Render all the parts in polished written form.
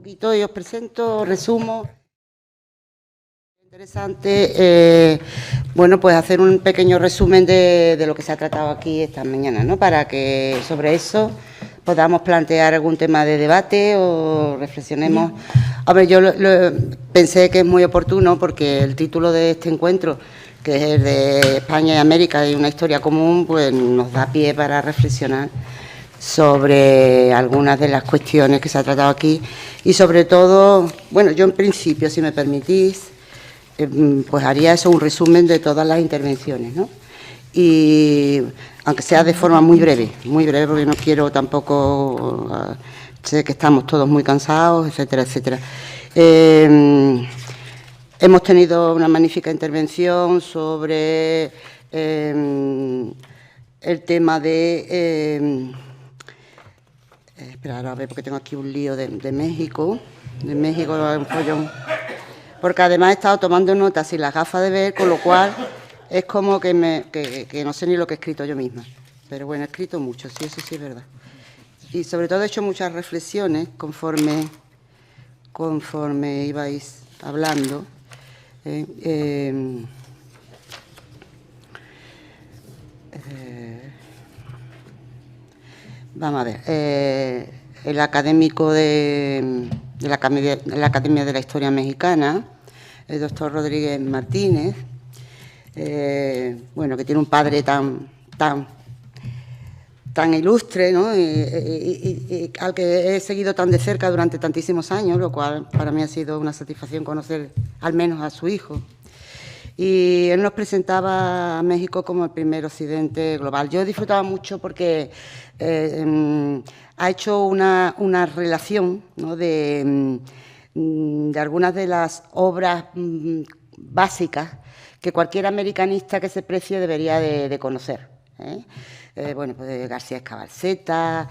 poquito y os presento, resumo. Interesante, bueno, pues hacer un pequeño resumen de lo que se ha tratado aquí esta mañana, ¿no? Para que sobre eso podamos plantear algún tema de debate o reflexionemos. A ver, yo pensé que es muy oportuno porque el título de este encuentro, que es el de España y América y una historia común, pues nos da pie para reflexionar sobre algunas de las cuestiones que se ha tratado aquí y sobre todo, bueno, yo en principio, si me permitís, pues haría eso, un resumen de todas las intervenciones, ¿no? Y aunque sea de forma muy breve, porque no quiero tampoco, sé que estamos todos muy cansados, etcétera, etcétera. Hemos tenido una magnífica intervención sobre el tema de... espera, a ver, porque tengo aquí un lío de México. De México, un follón. Porque además he estado tomando notas y las gafas de ver, con lo cual es como que no sé ni lo que he escrito yo misma. Pero bueno, he escrito mucho, sí, eso sí es verdad. Y sobre todo he hecho muchas reflexiones conforme ibais hablando. Vamos a ver, el académico de la Academia de la Historia Mexicana, el doctor Rodríguez Martínez, bueno, que tiene un padre tan ilustre, ¿no? Y al que he seguido tan de cerca durante tantísimos años, lo cual para mí ha sido una satisfacción conocer al menos a su hijo. Y él nos presentaba a México como el primer occidente global. Yo he disfrutado mucho porque ha hecho una relación, ¿no? de algunas de las obras básicas que cualquier americanista que se precie debería de conocer, bueno, pues García Escabalceta,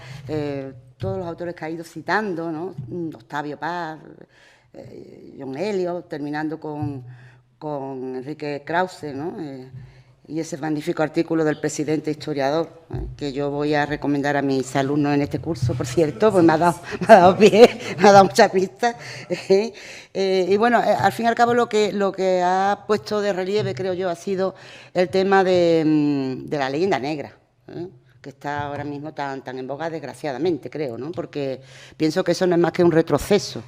todos los autores que ha ido citando, ¿no? Octavio Paz, John Eliot, terminando con Enrique Krause, ¿no? Y ese magnífico artículo del presidente historiador, que yo voy a recomendar a mis alumnos en este curso, por cierto, pues me ha dado pie, me ha dado muchas pistas. Y bueno, al fin y al cabo lo que ha puesto de relieve, creo yo, ha sido el tema de la leyenda negra, que está ahora mismo tan en boga, desgraciadamente, creo, ¿no? Porque pienso que eso no es más que un retroceso,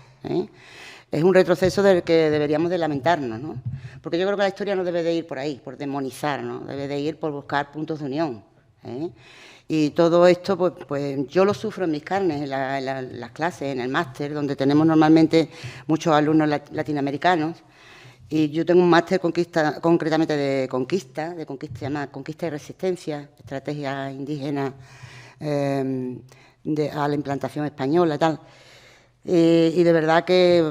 Es un retroceso del que deberíamos de lamentarnos, ¿no? Porque yo creo que la historia no debe de ir por ahí, por demonizar, ¿no? Debe de ir por buscar puntos de unión, Y todo esto, pues yo lo sufro en mis carnes, en las clases, en el máster, donde tenemos normalmente muchos alumnos latinoamericanos. Y yo tengo un máster concretamente de conquista, llamada Conquista y Resistencia, estrategias indígenas a la implantación española y tal. Y de verdad que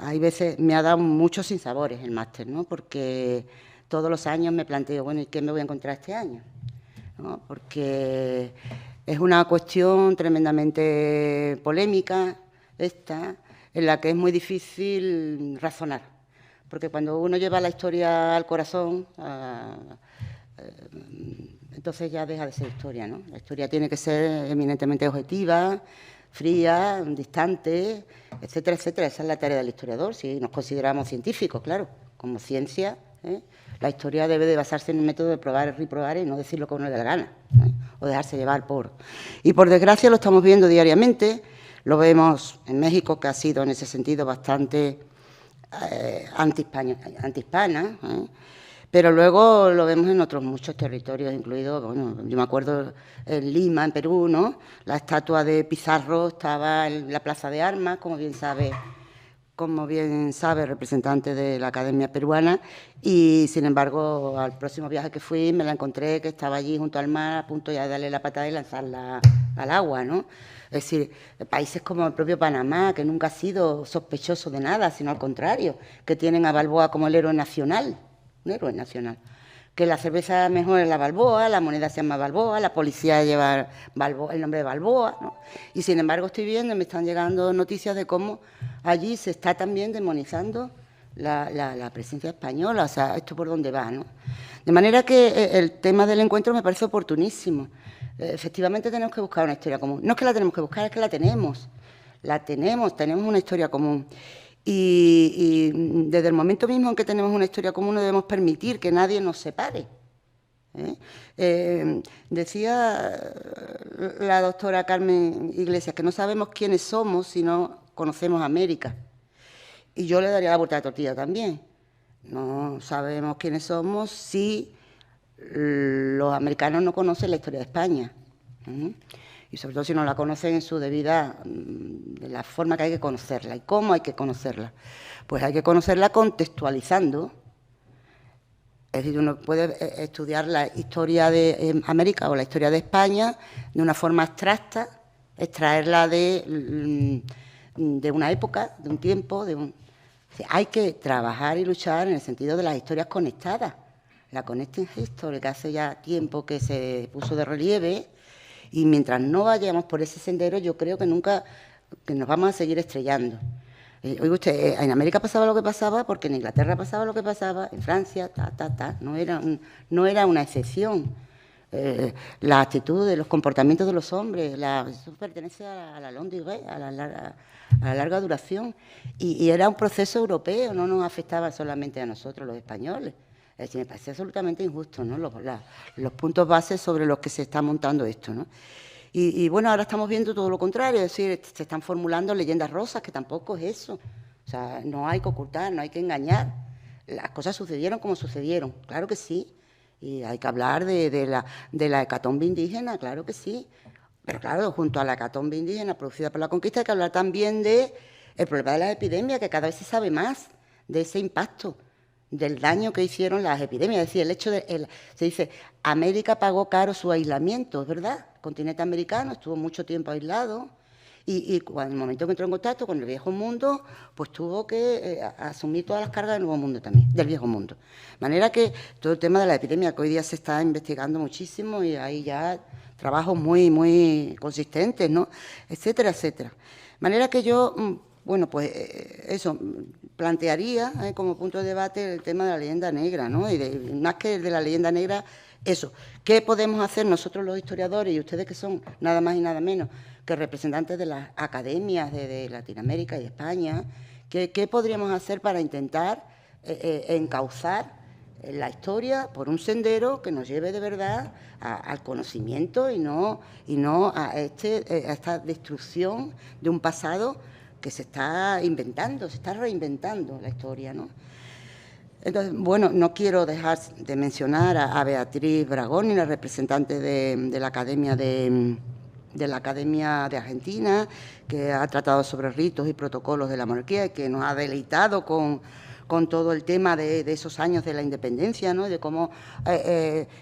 hay veces me ha dado muchos sinsabores el máster, ¿no? Porque todos los años me planteo, bueno, ¿y qué me voy a encontrar este año? ¿No? Porque es una cuestión tremendamente polémica esta, en la que es muy difícil razonar. Porque cuando uno lleva la historia al corazón, entonces ya deja de ser historia, ¿no? La historia tiene que ser eminentemente objetiva, fría, distante, etcétera, etcétera. Esa es la tarea del historiador, si nos consideramos científicos, claro, como ciencia. La historia debe de basarse en un método de probar y reprobar y no decir lo que a uno le da la gana, o dejarse llevar por... Y por desgracia lo estamos viendo diariamente, lo vemos en México, que ha sido en ese sentido bastante antihispana, pero luego lo vemos en otros muchos territorios, incluido, bueno, yo me acuerdo en Lima, en Perú, ¿no? La estatua de Pizarro estaba en la Plaza de Armas, como bien sabe el representante de la Academia Peruana, y sin embargo, al próximo viaje que fui me la encontré que estaba allí junto al mar, a punto ya de darle la patada y lanzarla al agua, ¿no? Es decir, países como el propio Panamá, que nunca ha sido sospechoso de nada, sino al contrario, que tienen a Balboa como el héroe nacional, un héroe nacional. Que la cerveza mejor es la Balboa, la moneda se llama Balboa, la policía lleva el nombre de Balboa, ¿no? Y sin embargo estoy viendo, me están llegando noticias de cómo allí se está también demonizando la presencia española, o sea, esto por dónde va, ¿no? De manera que el tema del encuentro me parece oportunísimo. Efectivamente tenemos que buscar una historia común. No es que la tenemos que buscar, es que la tenemos. la tenemos una historia común. Y desde el momento mismo en que tenemos una historia común no debemos permitir que nadie nos separe. Decía la doctora Carmen Iglesias que no sabemos quiénes somos si no conocemos América. Y yo le daría la vuelta de tortilla también. No sabemos quiénes somos si los americanos no conocen la historia de España. Y sobre todo si no la conocen en su debida, de la forma que hay que conocerla. ¿Y cómo hay que conocerla? Pues hay que conocerla contextualizando. Es decir, uno puede estudiar la historia de América o la historia de España de una forma abstracta, extraerla de una época, de un tiempo, hay que trabajar y luchar en el sentido de las historias conectadas. La Connecting History, que hace ya tiempo que se puso de relieve, y mientras no vayamos por ese sendero, yo creo que nunca nos vamos a seguir estrellando. Oiga usted, en América pasaba lo que pasaba porque en Inglaterra pasaba lo que pasaba, en Francia, no era una excepción. La actitud de los comportamientos de los hombres, eso pertenece a la longue durée, a la larga duración, y era un proceso europeo, no nos afectaba solamente a nosotros, los españoles. Es decir, me parece absolutamente injusto, ¿no? Los puntos bases sobre los que se está montando esto, ¿no? Y bueno, ahora estamos viendo todo lo contrario, es decir, se están formulando leyendas rosas, que tampoco es eso. O sea, no hay que ocultar, no hay que engañar. Las cosas sucedieron como sucedieron, claro que sí. Y hay que hablar de la hecatombe indígena, claro que sí. Pero claro, junto a la hecatombe indígena producida por la conquista hay que hablar también del problema de las epidemias, que cada vez se sabe más de ese impacto, del daño que hicieron las epidemias. Es decir, el hecho se dice, América pagó caro su aislamiento, es verdad. El continente americano estuvo mucho tiempo aislado y cuando el momento que entró en contacto con el viejo mundo, pues tuvo que asumir todas las cargas del nuevo mundo también, del viejo mundo. De manera que todo el tema de la epidemia, que hoy día se está investigando muchísimo y hay ya trabajos muy, muy consistentes, ¿no? Etcétera, etcétera. De manera que yo, bueno, pues eso, plantearía como punto de debate el tema de la leyenda negra, ¿no? Y más que de la leyenda negra, eso, ¿qué podemos hacer nosotros los historiadores y ustedes que son nada más y nada menos que representantes de las academias de Latinoamérica y de España? ¿Qué podríamos hacer para intentar encauzar la historia por un sendero que nos lleve de verdad al conocimiento y no a esta destrucción de un pasado que se está inventando, se está reinventando la historia, ¿no? Entonces, bueno, no quiero dejar de mencionar a Beatriz Bragoni, la representante de la Academia de Argentina, que ha tratado sobre ritos y protocolos de la monarquía y que nos ha deleitado con todo el tema de esos años de la independencia, ¿no? De cómo,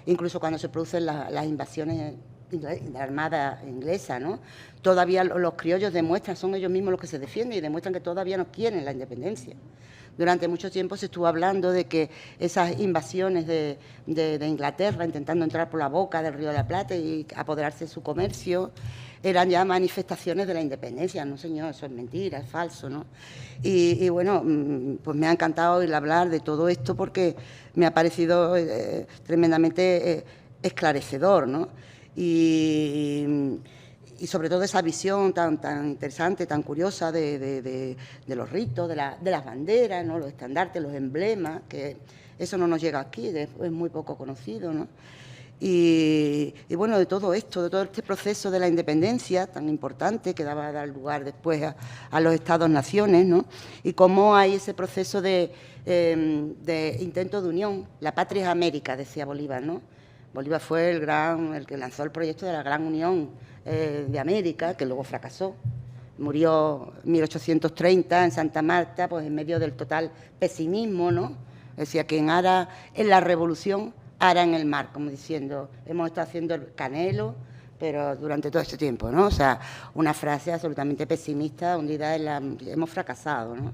incluso cuando se producen las invasiones de la Armada inglesa, ¿no? Todavía los criollos demuestran, son ellos mismos los que se defienden y demuestran que todavía no quieren la independencia. Durante mucho tiempo se estuvo hablando de que esas invasiones de Inglaterra, intentando entrar por la boca del Río de la Plata y apoderarse de su comercio, eran ya manifestaciones de la independencia. No, señor, eso es mentira, es falso, ¿no? Y bueno, pues me ha encantado oír hablar de todo esto porque me ha parecido tremendamente esclarecedor, ¿no? Y sobre todo esa visión tan interesante, tan curiosa de los ritos, de las banderas, ¿no? Los estandartes, los emblemas, que eso no nos llega aquí, es muy poco conocido, ¿no? Y bueno, de todo esto, de todo este proceso de la independencia tan importante que daba a dar lugar después a los Estados-naciones, ¿no? Y cómo hay ese proceso de intento de unión. La patria es América, decía Bolívar, ¿no? Bolívar fue el que lanzó el proyecto de la Gran Unión de América, que luego fracasó. Murió en 1830 en Santa Marta, pues en medio del total pesimismo, ¿no? Decía, quien ara en la revolución, ara en el mar, como diciendo, hemos estado haciendo el canelo, pero durante todo este tiempo, ¿no? O sea, una frase absolutamente pesimista, hundida hemos fracasado, ¿no?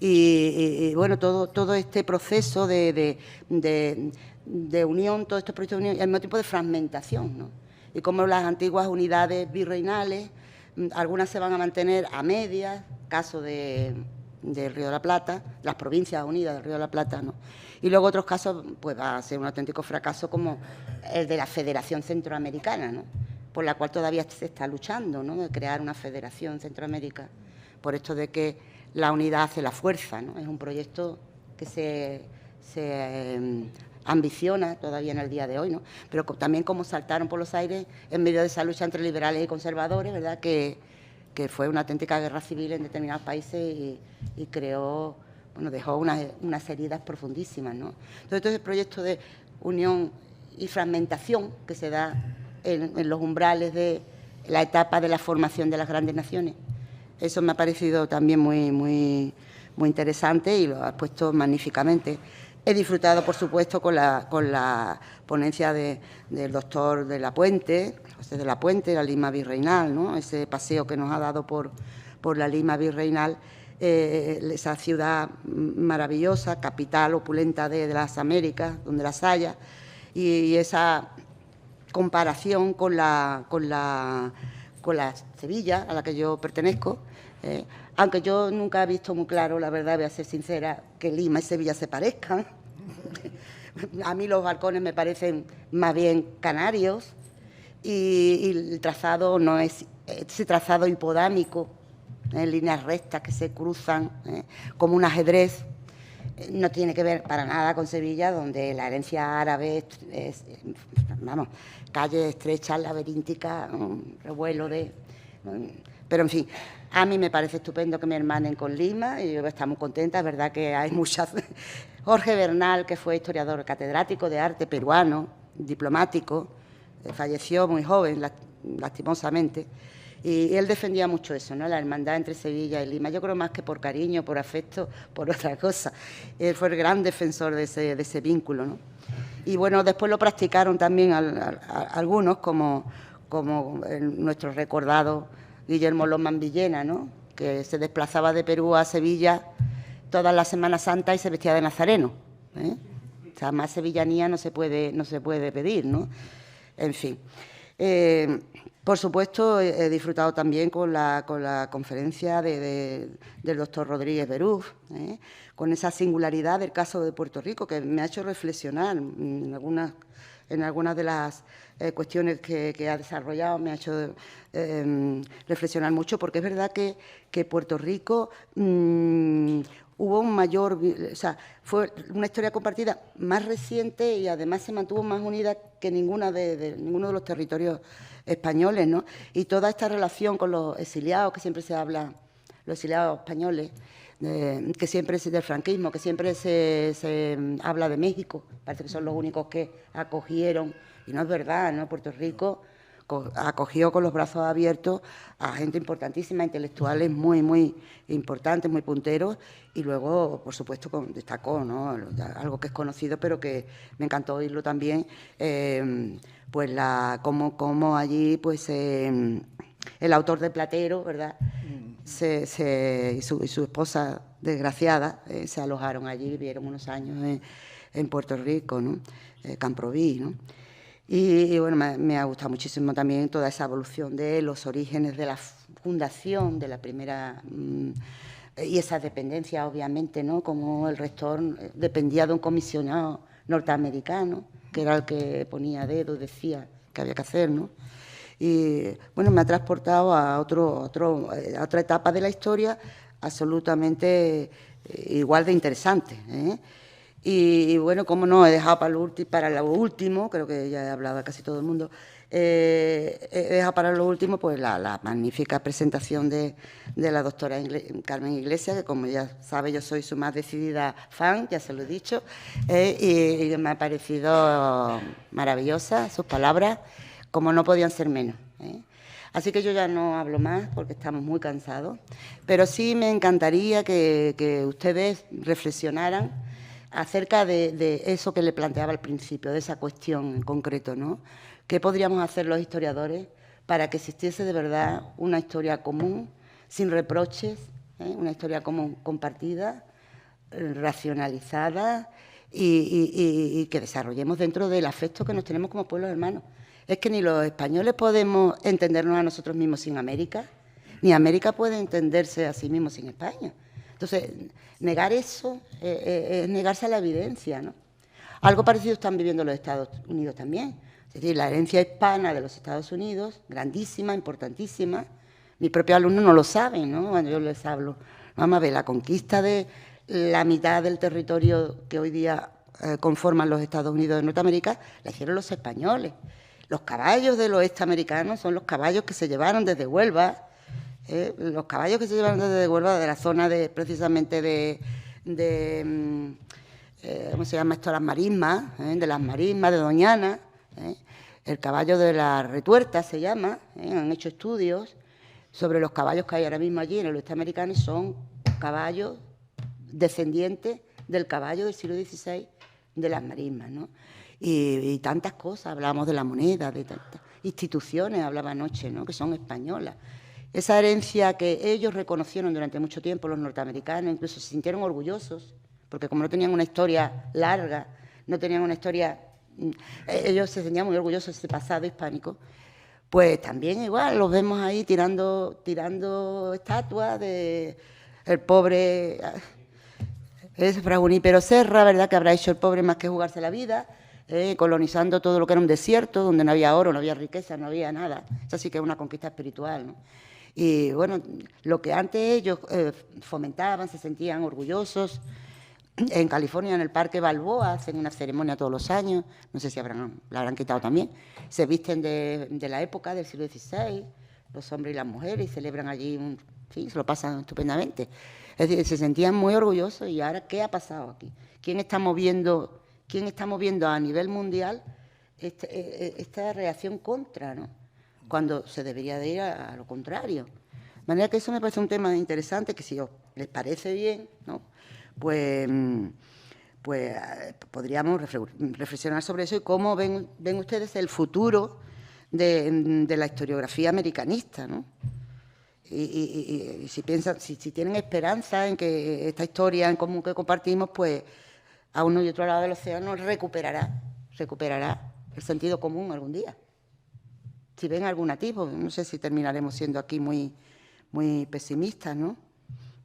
Y bueno, todo este proceso de unión, todo este proyecto de unión, y al mismo tiempo de fragmentación, ¿no? Y como las antiguas unidades virreinales, algunas se van a mantener a medias, caso del Río de la Plata, las provincias unidas del Río de la Plata, ¿no? Y luego otros casos, pues va a ser un auténtico fracaso como el de la Federación Centroamericana, ¿no? por la cual todavía se está luchando, ¿no?, de crear una federación en Centroamérica, por esto de que la unidad hace la fuerza, ¿no? Es un proyecto que se ambiciona todavía en el día de hoy, ¿no? Pero también como saltaron por los aires en medio de esa lucha entre liberales y conservadores, ¿verdad?, que fue una auténtica guerra civil en determinados países y creó, bueno, dejó unas heridas profundísimas, ¿no? Entonces, todo ese proyecto de unión y fragmentación que se da en los umbrales de la etapa de la formación de las grandes naciones, eso me ha parecido también muy interesante y lo ha puesto magníficamente. He disfrutado, por supuesto, con la ponencia del doctor de la Puente, José de la Puente, la Lima Virreinal, ¿no? Ese paseo que nos ha dado por la Lima Virreinal, esa ciudad maravillosa, capital opulenta de las Américas, donde las haya, y esa comparación con la Sevilla, a la que yo pertenezco, aunque yo nunca he visto muy claro, la verdad, voy a ser sincera, que Lima y Sevilla se parezcan. A mí los balcones me parecen más bien canarios y el trazado no es ese trazado hipodámico, en líneas rectas que se cruzan como un ajedrez. No tiene que ver para nada con Sevilla, donde la herencia árabe es vamos, calles estrechas, laberínticas, un revuelo de... Pero, en fin, a mí me parece estupendo que me hermanen con Lima y yo estoy muy contenta. Es verdad que hay muchas... Jorge Bernal, que fue historiador catedrático de arte peruano, diplomático, falleció muy joven, lastimosamente, y él defendía mucho eso, ¿no?, la hermandad entre Sevilla y Lima. Yo creo más que por cariño, por afecto, por otra cosa. Él fue el gran defensor de ese vínculo, ¿no? Y bueno, después lo practicaron también algunos, como nuestro recordado Guillermo Lomán Villena, ¿no?, que se desplazaba de Perú a Sevilla toda la Semana Santa y se vestía de nazareno, ¿eh? O sea, más sevillanía no se puede pedir, ¿no? En fin. Por supuesto, he disfrutado también con la conferencia del doctor Rodríguez Beruf, con esa singularidad del caso de Puerto Rico, que me ha hecho reflexionar en algunas de las cuestiones que ha desarrollado, me ha hecho reflexionar mucho, porque es verdad que Puerto Rico hubo un mayor... O sea, fue una historia compartida más reciente y además se mantuvo más unida que ninguno de los territorios españoles, ¿no? Y toda esta relación con los exiliados, que siempre se habla, los exiliados españoles, que siempre es del franquismo, que siempre se habla de México, parece que son los únicos que acogieron, y no es verdad, ¿no? Puerto Rico acogió con los brazos abiertos a gente importantísima, intelectuales muy importantes, muy punteros, y luego, por supuesto, destacó, ¿no?, algo que es conocido, pero que me encantó oírlo también, pues cómo allí, pues el autor de Platero, ¿verdad?, y su esposa desgraciada se alojaron allí, vivieron unos años en Puerto Rico, ¿no?, Camproví, ¿no? Y bueno, me ha gustado muchísimo también toda esa evolución de los orígenes de la fundación, de la primera... y esa dependencia, obviamente, ¿no?, como el rector dependía de un comisionado norteamericano, que era el que ponía dedo y decía que había que hacer, ¿no? Y bueno, me ha transportado a otra etapa de la historia absolutamente igual de interesante, ¿eh? Y bueno, como no, he dejado para lo último, creo que ya he hablado a casi todo el mundo, he dejado para lo último pues la magnífica presentación de la doctora Carmen Iglesias, que como ya sabe yo soy su más decidida fan, ya se lo he dicho, y me ha parecido maravillosa sus palabras, como no podían ser menos, ¿eh? Así que yo ya no hablo más porque estamos muy cansados, pero sí me encantaría que ustedes reflexionaran acerca de eso que le planteaba al principio, de esa cuestión en concreto, ¿no? ¿Qué podríamos hacer los historiadores para que existiese de verdad una historia común, sin reproches, una historia común compartida, racionalizada y que desarrollemos dentro del afecto que nos tenemos como pueblos hermanos? Es que ni los españoles podemos entendernos a nosotros mismos sin América, ni América puede entenderse a sí mismo sin España. Entonces, negar eso es negarse a la evidencia, ¿no? Algo parecido están viviendo los Estados Unidos también. Es decir, la herencia hispana de los Estados Unidos, grandísima, importantísima. Mis propios alumnos no lo saben, ¿no? Cuando yo les hablo. Vamos a ver, la conquista de la mitad del territorio que hoy día conforman los Estados Unidos de Norteamérica, la hicieron los españoles. Los caballos del oeste americano son los caballos que se llevaron desde Huelva, los caballos que se llevaron desde Huelva, de la zona de, precisamente de ¿cómo se llama esto? Las marismas, de las marismas de Doñana, el caballo de la Retuerta se llama, han hecho estudios sobre los caballos que hay ahora mismo allí en el oeste americano, y son caballos descendientes del caballo del siglo XVI de las marismas, ¿no? Y tantas cosas, hablábamos de la moneda, de tantas instituciones, hablaba anoche, ¿no? Que son españolas. Esa herencia que ellos reconocieron durante mucho tiempo, los norteamericanos, incluso se sintieron orgullosos, porque como no tenían una historia larga, no tenían una historia, ellos se sentían muy orgullosos de ese pasado hispánico, pues también igual los vemos ahí tirando estatuas de el pobre es Fra Junípero Serra, ¿verdad? Que habrá hecho el pobre más que jugarse la vida, colonizando todo lo que era un desierto, donde no había oro, no había riqueza, no había nada. Esa sí que es una conquista espiritual, ¿no? Y bueno, lo que antes ellos fomentaban, se sentían orgullosos. En California, en el Parque Balboa, hacen una ceremonia todos los años, no sé si la habrán quitado también, se visten de la época del siglo XVI, los hombres y las mujeres, y celebran allí, se lo pasan estupendamente. Es decir, se sentían muy orgullosos. Y ahora, ¿qué ha pasado aquí? ¿Quién está moviendo a nivel mundial esta reacción contra, ¿no? Cuando se debería de ir a lo contrario? De manera que eso me parece un tema interesante, que si os les parece bien, ¿no? Pues podríamos reflexionar sobre eso y cómo ven ustedes el futuro de la historiografía americanista, ¿no? Y si piensan, si tienen esperanza en que esta historia en común que compartimos, pues a uno y otro lado del océano recuperará el sentido común algún día. Si ven algún atisbo, no sé si terminaremos siendo aquí muy pesimistas, ¿no?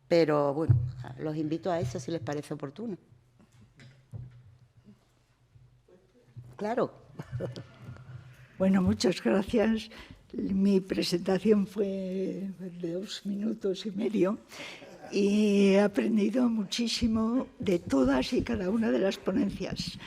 Pero bueno, los invito a eso si les parece oportuno. Claro. Bueno, muchas gracias. Mi presentación fue de 2 minutos y medio y he aprendido muchísimo de todas y cada una de las ponencias,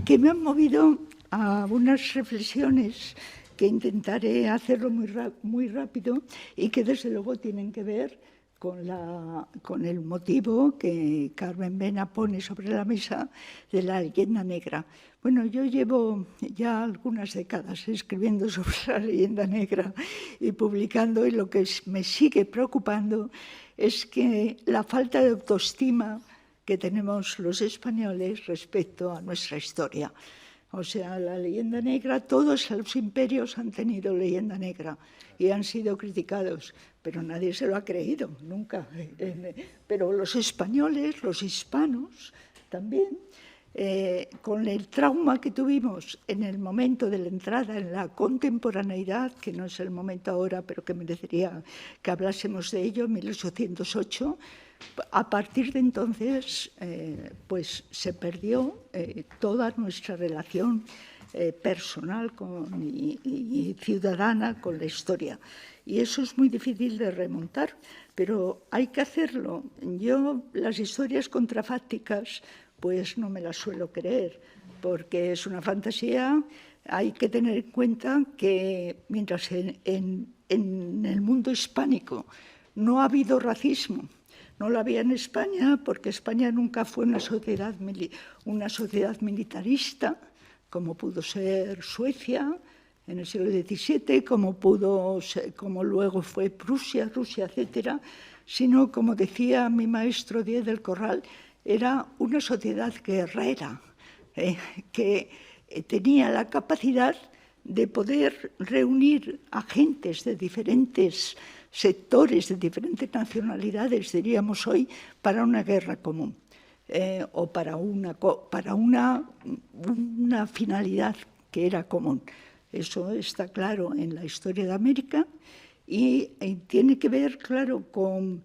que me han movido a unas reflexiones que intentaré hacerlo muy rápido y que desde luego tienen que ver con el motivo que Carmen Mena pone sobre la mesa de la leyenda negra. Bueno, yo llevo ya algunas décadas escribiendo sobre la leyenda negra y publicando, y lo que me sigue preocupando es que la falta de autoestima que tenemos los españoles respecto a nuestra historia. O sea, la leyenda negra, todos los imperios han tenido leyenda negra y han sido criticados, pero nadie se lo ha creído, nunca. Pero los españoles, los hispanos, también, con el trauma que tuvimos en el momento de la entrada en la contemporaneidad, que no es el momento ahora, pero que merecería que hablásemos de ello, en 1808, a partir de entonces, pues se perdió toda nuestra relación personal y ciudadana con la historia. Y eso es muy difícil de remontar, pero hay que hacerlo. Yo las historias contrafácticas pues no me las suelo creer, porque es una fantasía. Hay que tener en cuenta que mientras en el mundo hispánico no ha habido racismo, no lo había en España, porque España nunca fue una sociedad militarista, como pudo ser Suecia en el siglo XVII, como luego fue Prusia, Rusia, etcétera, sino, como decía mi maestro Díez del Corral, era una sociedad guerrera, que tenía la capacidad de poder reunir a gentes de diferentes sectores, de diferentes nacionalidades, diríamos hoy, para una guerra común, o para una finalidad que era común. Eso está claro en la historia de América y tiene que ver, claro, con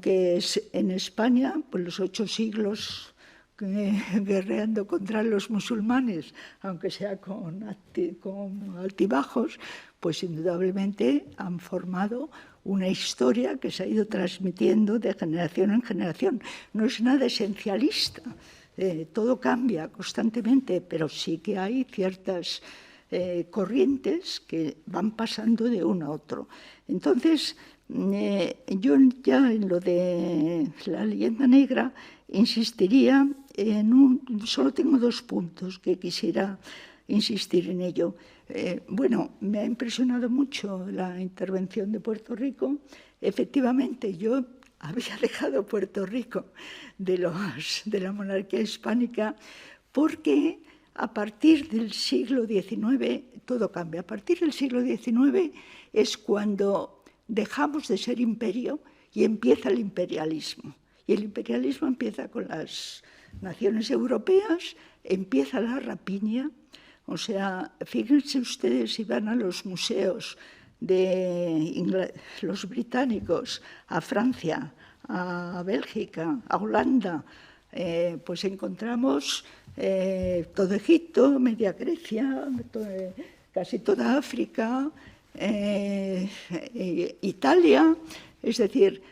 que en España, pues los 8 siglos guerreando contra los musulmanes, aunque sea con altibajos, pues indudablemente han formado una historia que se ha ido transmitiendo de generación en generación. No es nada esencialista, todo cambia constantemente, pero sí que hay ciertas corrientes que van pasando de uno a otro. Entonces, yo ya en lo de la leyenda negra insistiría solo tengo 2 puntos que quisiera insistir en ello. Bueno, me ha impresionado mucho la intervención de Puerto Rico. Efectivamente, yo había dejado Puerto Rico de la monarquía hispánica porque a partir del siglo XIX todo cambia. A partir del siglo XIX es cuando dejamos de ser imperio y empieza el imperialismo. Y el imperialismo empieza con las naciones europeas, empieza la rapiña. O sea, fíjense ustedes si van a los museos de los británicos, a Francia, a Bélgica, a Holanda, pues encontramos todo Egipto, media Grecia, casi toda África, Italia, es decir,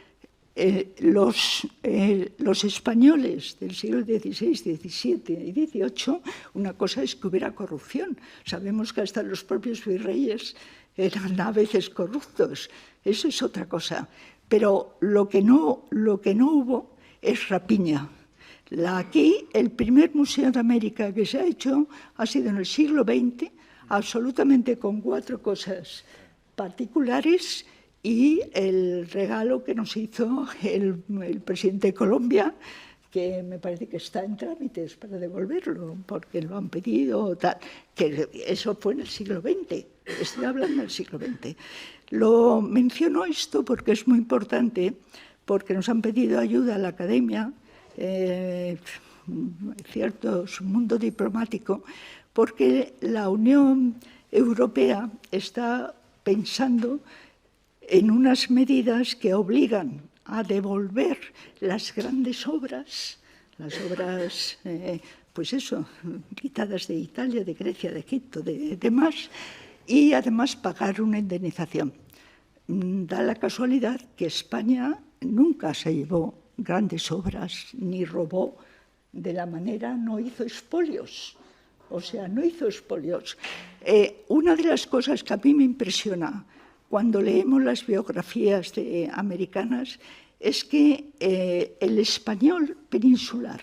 los españoles del siglo XVI, XVII y XVIII, una cosa es que hubiera corrupción. Sabemos que hasta los propios virreyes eran a veces corruptos, eso es otra cosa. Pero lo que no hubo es rapiña. Aquí el primer museo de América que se ha hecho ha sido en el siglo XX, absolutamente con 4 cosas particulares, y el regalo que nos hizo el presidente de Colombia, que me parece que está en trámites para devolverlo, porque lo han pedido, tal, que eso fue en el siglo XX, estoy hablando del siglo XX. Lo menciono esto porque es muy importante, porque nos han pedido ayuda a la academia, cierto mundo diplomático, porque la Unión Europea está pensando en unas medidas que obligan a devolver las grandes obras, pues eso, quitadas de Italia, de Grecia, de Egipto, de demás, y además pagar una indemnización. Da la casualidad que España nunca se llevó grandes obras ni robó de la manera, no hizo expolios. O sea, no hizo expolios. Una de las cosas que a mí me impresiona cuando leemos las biografías americanas es que el español peninsular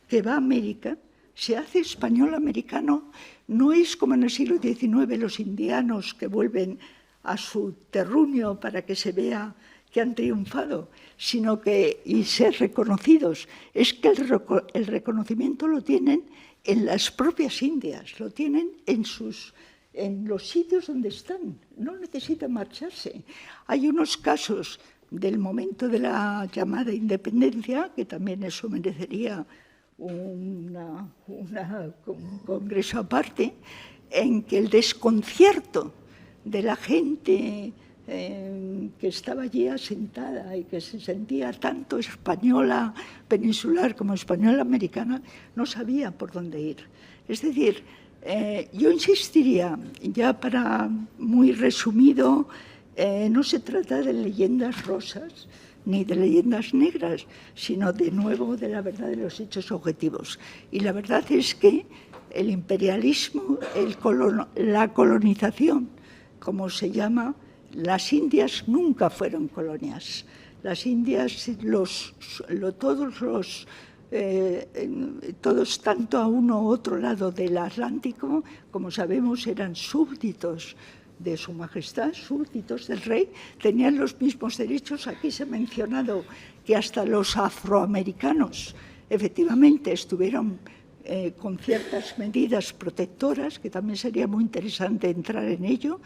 que va a América se hace español americano, no es como en el siglo XIX los indianos que vuelven a su terruño para que se vea que han triunfado, sino que, y ser reconocidos, es que el reconocimiento lo tienen en las propias Indias, lo tienen en los sitios donde están, no necesitan marcharse. Hay unos casos del momento de la llamada independencia, que también eso merecería un congreso aparte, en que el desconcierto de la gente que estaba allí asentada y que se sentía tanto española peninsular como española americana, no sabía por dónde ir. Es decir, yo insistiría, ya para muy resumido, no se trata de leyendas rosas ni de leyendas negras, sino de nuevo de la verdad de los hechos objetivos. Y la verdad es que el imperialismo, la colonización, como se llama, las Indias nunca fueron colonias. Las Indias, todos tanto a uno u otro lado del Atlántico, como sabemos, eran súbditos de su majestad, súbditos del rey, tenían los mismos derechos. Aquí se ha mencionado que hasta los afroamericanos efectivamente estuvieron con ciertas medidas protectoras, que también sería muy interesante entrar en ello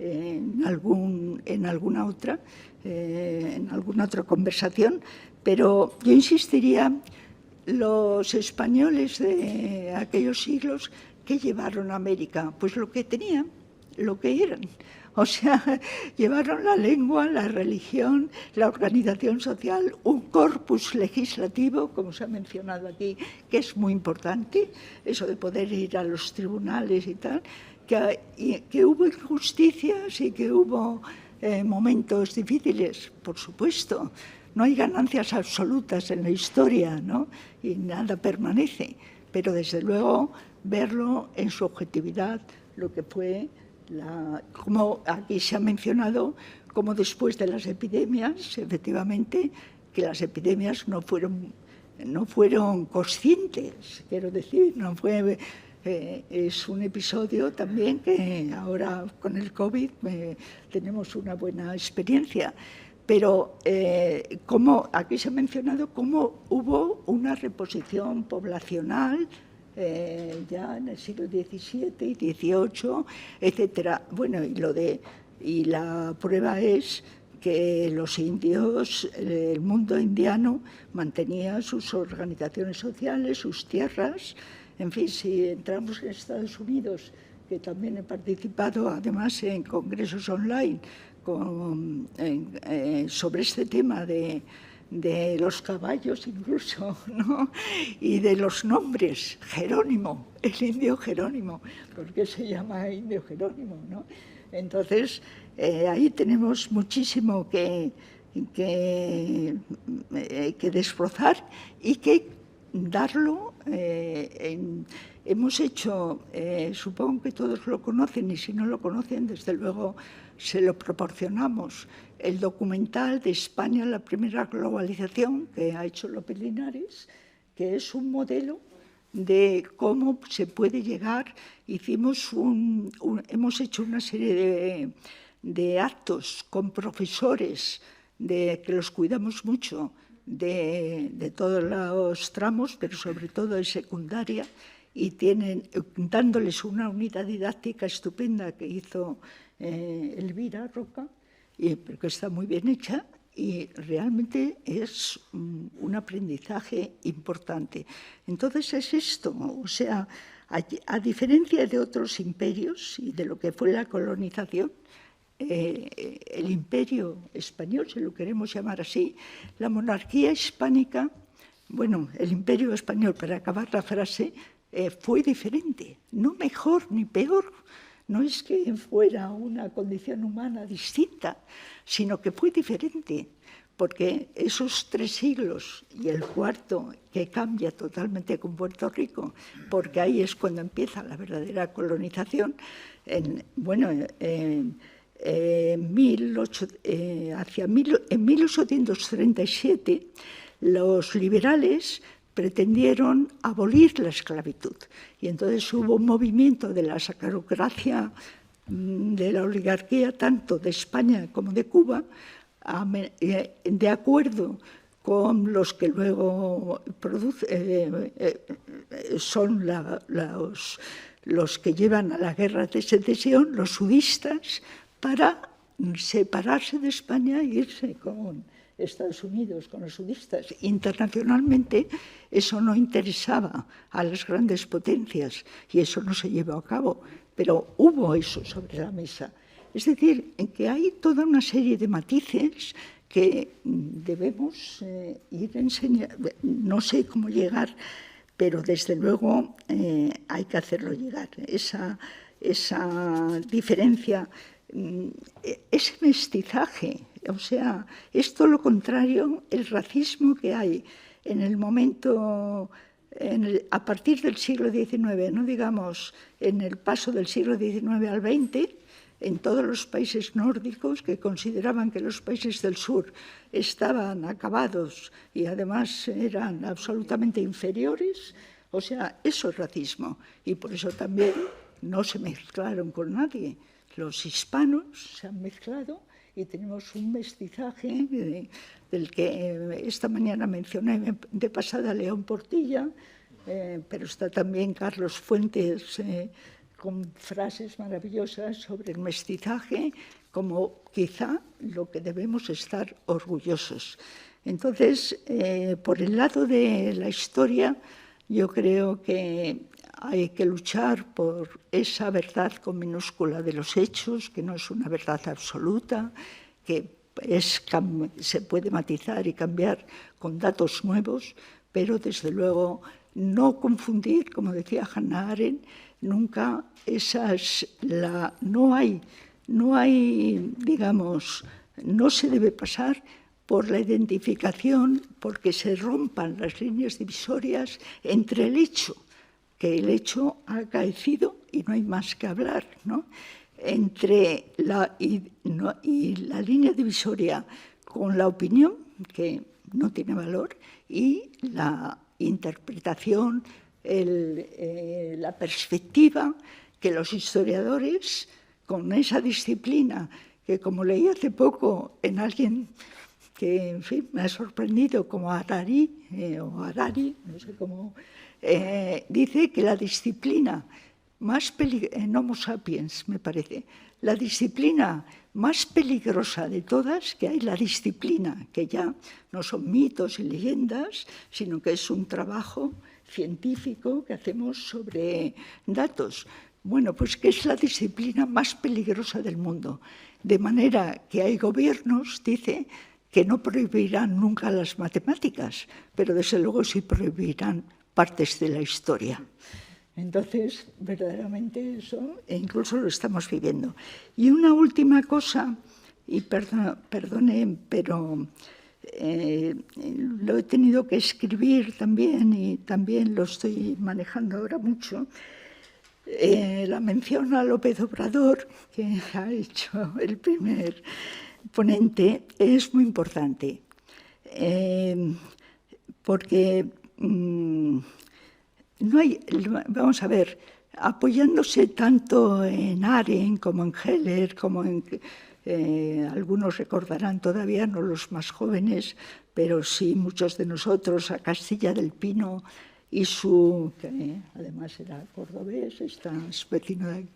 en alguna otra conversación, pero yo insistiría, los españoles de aquellos siglos, ¿qué llevaron a América? Pues lo que tenían, lo que eran. O sea, llevaron la lengua, la religión, la organización social, un corpus legislativo, como se ha mencionado aquí, que es muy importante, eso de poder ir a los tribunales y tal, que hubo injusticias y que hubo momentos difíciles, por supuesto. No hay ganancias absolutas en la historia, ¿no? Y nada permanece, pero desde luego verlo en su objetividad, lo que fue, como aquí se ha mencionado, como después de las epidemias, efectivamente, que las epidemias no fueron conscientes, quiero decir, no fue... es un episodio también que ahora con el COVID tenemos una buena experiencia. Pero como aquí se ha mencionado cómo hubo una reposición poblacional ya en el siglo XVII y XVIII, etcétera. Bueno, y la prueba es que los indios, el mundo indiano, mantenía sus organizaciones sociales, sus tierras. En fin, si entramos en Estados Unidos, que también he participado además en congresos online sobre este tema de los caballos incluso, ¿no? Y de los nombres, Jerónimo, el indio Jerónimo, ¿por qué se llama indio Jerónimo, no? Entonces, ahí tenemos muchísimo que desbrozar y que darlo. Hemos hecho, supongo que todos lo conocen, y si no lo conocen, desde luego se lo proporcionamos, el documental de España, la primera globalización, que ha hecho López Linares, que es un modelo de cómo se puede llegar. Hemos hecho una serie de actos con profesores que los cuidamos mucho, de todos los tramos, pero sobre todo de secundaria, y dándoles una unidad didáctica estupenda que hizo Elvira Roca, pero que está muy bien hecha, y realmente es un aprendizaje importante. Entonces es esto, o sea, a diferencia de otros imperios y de lo que fue la colonización, el imperio español, si lo queremos llamar así, la monarquía hispánica, bueno, el imperio español, para acabar la frase, fue diferente, no mejor ni peor. No es que fuera una condición humana distinta, sino que fue diferente, porque esos 3 siglos y el cuarto, que cambia totalmente con Puerto Rico, porque ahí es cuando empieza la verdadera colonización, en 1837, los liberales pretendieron abolir la esclavitud. Y entonces hubo un movimiento de la sacarocracia, de la oligarquía, tanto de España como de Cuba, de acuerdo con los que luego son los que llevan a la guerra de secesión, los sudistas, para separarse de España e irse con Estados Unidos, con los sudistas. Internacionalmente eso no interesaba a las grandes potencias y eso no se llevó a cabo, pero hubo eso sobre la mesa. Es decir, en que hay toda una serie de matices que debemos ir enseñando. No sé cómo llegar, pero desde luego hay que hacerlo llegar. Esa diferencia, ese mestizaje, o sea, es todo lo contrario, el racismo que hay en el momento, a partir del siglo XIX, no digamos en el paso del siglo XIX al XX, en todos los países nórdicos que consideraban que los países del sur estaban acabados y además eran absolutamente inferiores. O sea, eso es racismo, y por eso también no se mezclaron con nadie. Los hispanos se han mezclado y tenemos un mestizaje del que esta mañana mencioné de pasada León Portilla, pero está también Carlos Fuentes con frases maravillosas sobre el mestizaje, como quizá lo que debemos estar orgullosos. Entonces, por el lado de la historia, yo creo que hay que luchar por esa verdad con minúscula de los hechos, que no es una verdad absoluta, que se puede matizar y cambiar con datos nuevos, pero desde luego no confundir, como decía Hannah Arendt, nunca no se debe pasar por la identificación, porque se rompan las líneas divisorias entre el hecho, que el hecho ha acaecido y no hay más que hablar, ¿no? Y la línea divisoria con la opinión, que no tiene valor, y la interpretación, la perspectiva que los historiadores, con esa disciplina, que como leí hace poco en alguien que, en fin, me ha sorprendido, como Harari, no sé cómo, dice que la disciplina más en Homo sapiens, me parece, la disciplina más peligrosa de todas, que hay la disciplina, que ya no son mitos y leyendas, sino que es un trabajo científico que hacemos sobre datos. Bueno, pues que es la disciplina más peligrosa del mundo. De manera que hay gobiernos, dice, que no prohibirán nunca las matemáticas, pero desde luego sí prohibirán partes de la historia. Entonces, verdaderamente eso, e incluso lo estamos viviendo. Y una última cosa, y perdonen, pero lo he tenido que escribir también, y también lo estoy manejando ahora mucho, la mención a López Obrador, que ha hecho el primer ponente, es muy importante, porque no hay, vamos a ver, apoyándose tanto en Arendt como en Heller, como en algunos recordarán todavía, no los más jóvenes, pero sí muchos de nosotros, a Castilla del Pino y que además era cordobés, es vecino de aquí,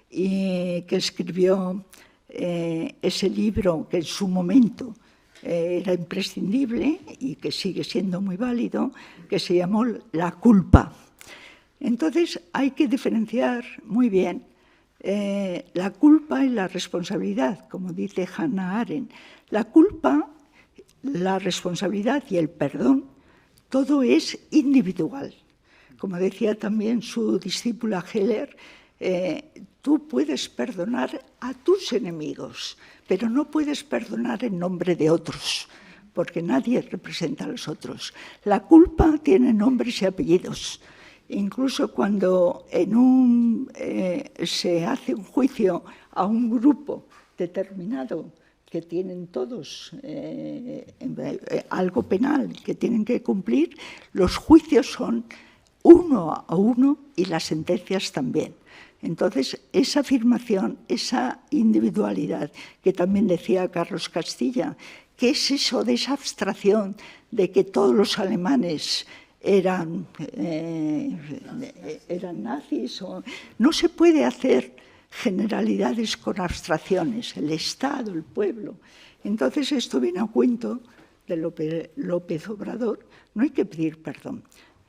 y que escribió ese libro que en su momento era imprescindible y que sigue siendo muy válido, que se llamó La culpa. Entonces hay que diferenciar muy bien la culpa y la responsabilidad, como dice Hannah Arendt. La culpa, la responsabilidad y el perdón, todo es individual. Como decía también su discípula Heller, tú puedes perdonar a tus enemigos, pero no puedes perdonar en nombre de otros, porque nadie representa a los otros. La culpa tiene nombres y apellidos. Incluso cuando se hace un juicio a un grupo determinado que tienen todos algo penal que tienen que cumplir, los juicios son uno a uno y las sentencias también. Entonces, esa afirmación, esa individualidad que también decía Carlos Castilla, ¿qué es eso de esa abstracción de que todos los alemanes eran nazis? No se puede hacer generalidades con abstracciones, el Estado, el pueblo. Entonces, esto viene a cuento de López Obrador. No hay que pedir perdón.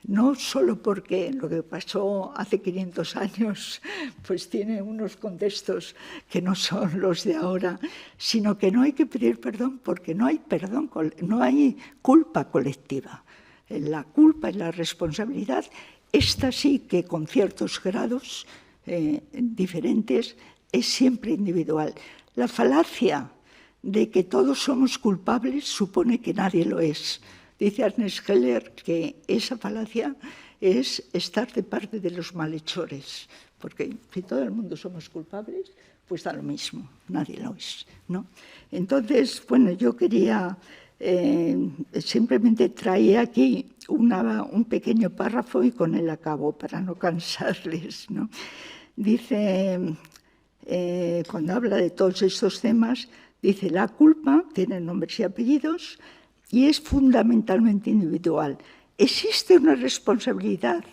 No solo porque lo que pasó hace 500 años pues tiene unos contextos que no son los de ahora, sino que no hay que pedir perdón porque no hay culpa colectiva. La culpa y la responsabilidad, esta sí que con ciertos grados diferentes, es siempre individual. La falacia de que todos somos culpables supone que nadie lo es. Dice Ernest Heller que esa falacia es estar de parte de los malhechores, porque si todo el mundo somos culpables, pues da lo mismo, nadie lo es, ¿no? Entonces, bueno, yo quería, simplemente traía aquí un pequeño párrafo y con él acabo, para no cansarles, ¿no? Dice, cuando habla de todos estos temas, dice, la culpa tiene nombres y apellidos, y es fundamentalmente individual. Existe una responsabilidad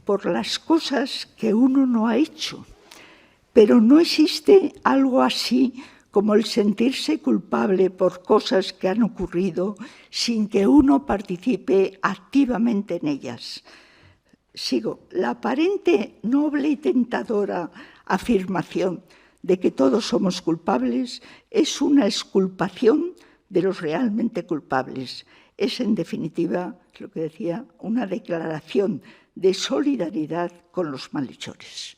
por las cosas que uno no ha hecho, pero no existe algo así como el sentirse culpable por cosas que han ocurrido sin que uno participe activamente en ellas. sigo, la aparente noble y tentadora afirmación de que todos somos culpables es una exculpación de los realmente culpables. Es, en definitiva, lo que decía, una declaración de solidaridad con los malhechores.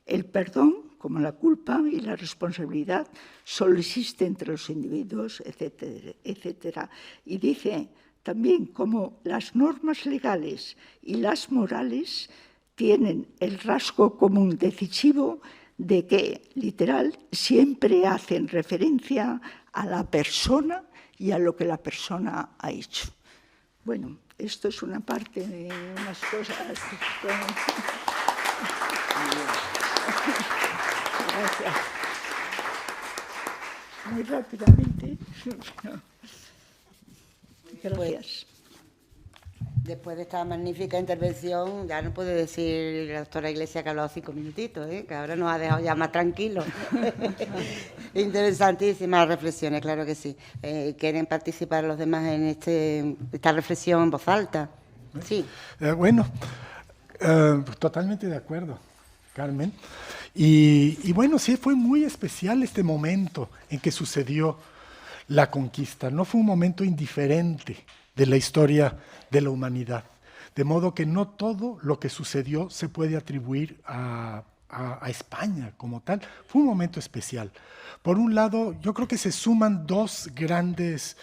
El perdón, como la culpa y la responsabilidad, solo existe entre los individuos, etcétera, etcétera. Y dice también como las normas legales y las morales tienen el rasgo común decisivo de que, literal, siempre hacen referencia a la persona y a lo que la persona ha hecho. Bueno, esto es una parte de unas cosas. Gracias. Muy rápidamente. Gracias. Después de esta magnífica intervención, ya no puede decir la doctora Iglesias que ha hablado 5 minutitos, que ahora nos ha dejado ya más tranquilos. Interesantísimas reflexiones, claro que sí. ¿Quieren participar los demás en esta reflexión en voz alta? Sí. Bueno, totalmente de acuerdo, Carmen. Y bueno, sí, fue muy especial este momento en que sucedió la conquista. No fue un momento indiferente de la historia de la humanidad. De modo que no todo lo que sucedió se puede atribuir a España como tal. Fue un momento especial. Por un lado, yo creo que se suman dos grandes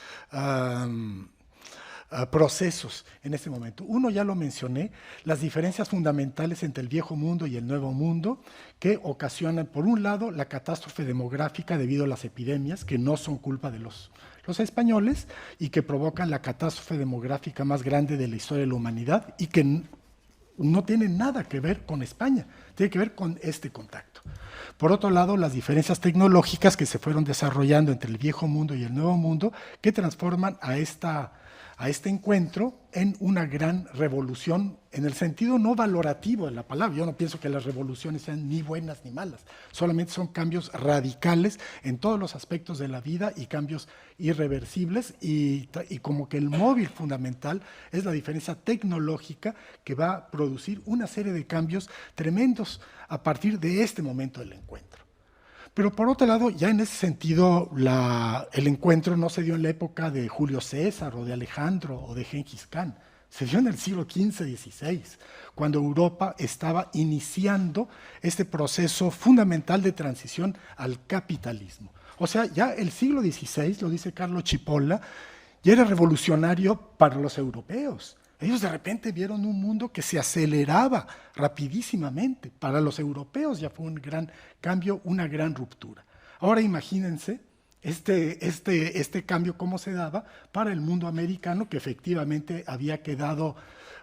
procesos en este momento. Uno, ya lo mencioné, las diferencias fundamentales entre el viejo mundo y el nuevo mundo, que ocasionan, por un lado, la catástrofe demográfica debido a las epidemias, que no son culpa de los españoles, y que provocan la catástrofe demográfica más grande de la historia de la humanidad, y que no tiene nada que ver con España, tiene que ver con este contacto. Por otro lado, las diferencias tecnológicas que se fueron desarrollando entre el viejo mundo y el nuevo mundo, que transforman a este encuentro en una gran revolución, en el sentido no valorativo de la palabra. Yo no pienso que las revoluciones sean ni buenas ni malas, solamente son cambios radicales en todos los aspectos de la vida y cambios irreversibles, y como que el móvil fundamental es la diferencia tecnológica que va a producir una serie de cambios tremendos a partir de este momento del encuentro. Pero por otro lado, ya en ese sentido, el encuentro no se dio en la época de Julio César o de Alejandro o de Gengis Khan, se dio en el siglo XV-XVI, cuando Europa estaba iniciando este proceso fundamental de transición al capitalismo. O sea, ya el siglo XVI, lo dice Carlo Cipolla, ya era revolucionario para los europeos. Ellos de repente vieron un mundo que se aceleraba rapidísimamente. Para los europeos ya fue un gran cambio, una gran ruptura. Ahora imagínense este cambio cómo se daba para el mundo americano, que efectivamente había quedado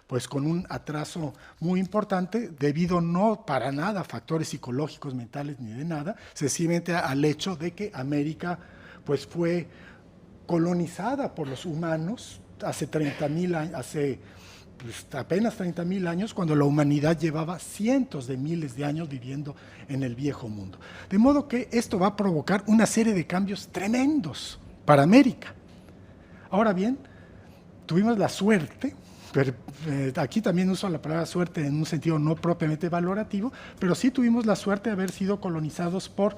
pues con un atraso muy importante, debido no para nada a factores psicológicos, mentales, ni de nada, sencillamente al hecho de que América pues fue colonizada por los humanos hace 30,000 años, apenas 30,000 años, cuando la humanidad llevaba cientos de miles de años viviendo en el viejo mundo. De modo que esto va a provocar una serie de cambios tremendos para América. Ahora bien, tuvimos la suerte, pero aquí también uso la palabra suerte en un sentido no propiamente valorativo, pero sí tuvimos la suerte de haber sido colonizados por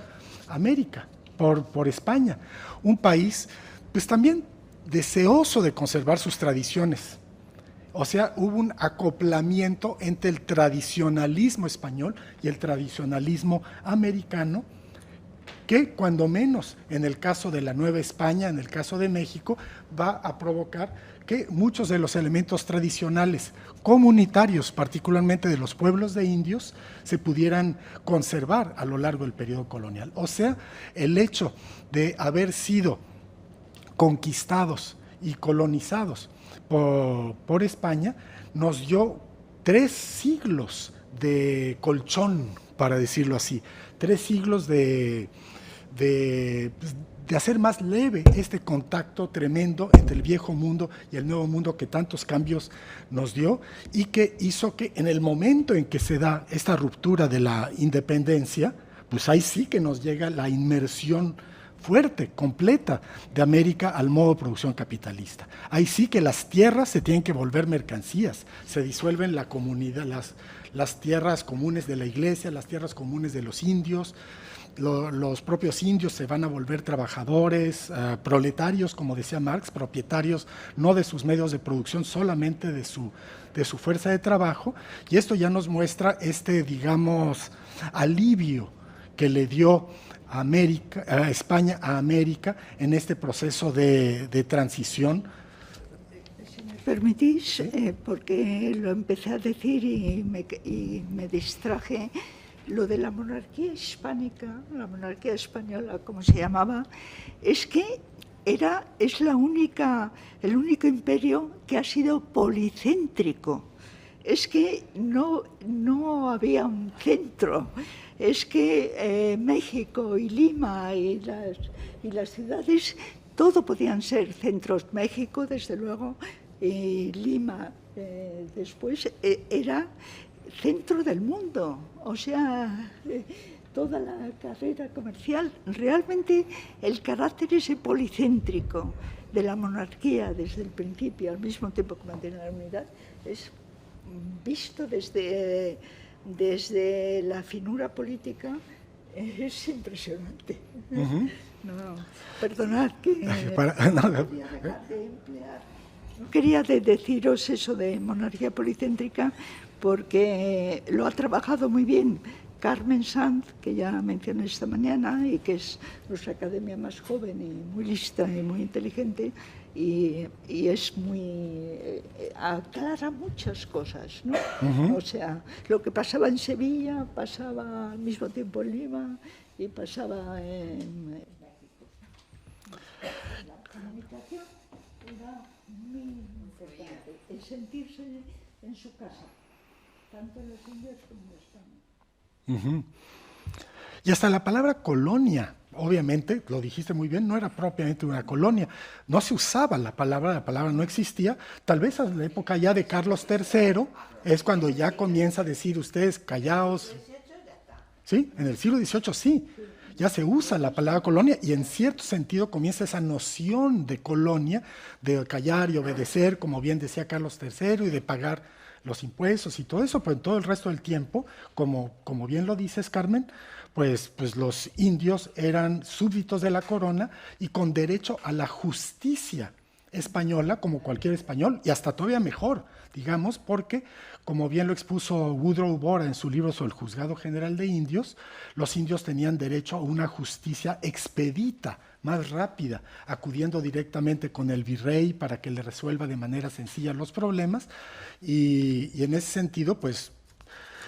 América, por España, un país pues también deseoso de conservar sus tradiciones. O sea, hubo un acoplamiento entre el tradicionalismo español y el tradicionalismo americano, que cuando menos en el caso de la Nueva España, en el caso de México, va a provocar que muchos de los elementos tradicionales comunitarios, particularmente de los pueblos de indios, se pudieran conservar a lo largo del periodo colonial. O sea, el hecho de haber sido conquistados y colonizados por España nos dio 3 siglos de colchón, para decirlo así, 3 siglos de hacer más leve este contacto tremendo entre el viejo mundo y el nuevo mundo que tantos cambios nos dio, y que hizo que en el momento en que se da esta ruptura de la independencia, pues ahí sí que nos llega la inmersión fuerte, completa de América al modo de producción capitalista. Ahí sí que las tierras se tienen que volver mercancías, se disuelven la comunidad, las tierras comunes de la iglesia, las tierras comunes de los indios. Los propios indios se van a volver trabajadores, proletarios, como decía Marx, propietarios no de sus medios de producción, solamente de su fuerza de trabajo, y esto ya nos muestra digamos, alivio que le dio a España a América en este proceso de transición. Si me permitís, porque lo empecé a decir y me distraje. Lo de la monarquía hispánica, la monarquía española, como se llamaba, es que es el único imperio que ha sido policéntrico. Es que no había un centro. Es que México y Lima y las ciudades, todo podían ser centros. México, desde luego, y Lima después era centro del mundo, o sea, toda la carrera comercial, realmente el carácter ese policéntrico de la monarquía desde el principio, al mismo tiempo que mantiene la unidad, es visto desde la finura política, es impresionante. Perdonad que quería dejar de emplear. No quería deciros eso de monarquía policéntrica, porque lo ha trabajado muy bien Carmen Sanz, que ya mencioné esta mañana, y que es nuestra academia más joven y muy lista y muy inteligente, y es aclara muchas cosas, ¿no? O sea, lo que pasaba en Sevilla pasaba al mismo tiempo en Lima y pasaba en México. La comunicación era muy importante, el sentirse en su casa, tanto en los indios como en España. Y hasta la palabra colonia, obviamente, lo dijiste muy bien, no era propiamente una colonia, no se usaba la palabra no existía, tal vez a la época ya de Carlos III, es cuando ya comienza a decir ustedes callaos. ¿Sí? En el siglo XVIII sí, ya se usa la palabra colonia y en cierto sentido comienza esa noción de colonia, de callar y obedecer, como bien decía Carlos III, y de pagar los impuestos y todo eso, pero en todo el resto del tiempo, como bien lo dices, Carmen, pues los indios eran súbditos de la corona y con derecho a la justicia española, como cualquier español, y hasta todavía mejor, digamos, porque, como bien lo expuso Woodrow Bora en su libro sobre el Juzgado General de Indios, los indios tenían derecho a una justicia expedita, más rápida, acudiendo directamente con el virrey para que le resuelva de manera sencilla los problemas, y en ese sentido, pues,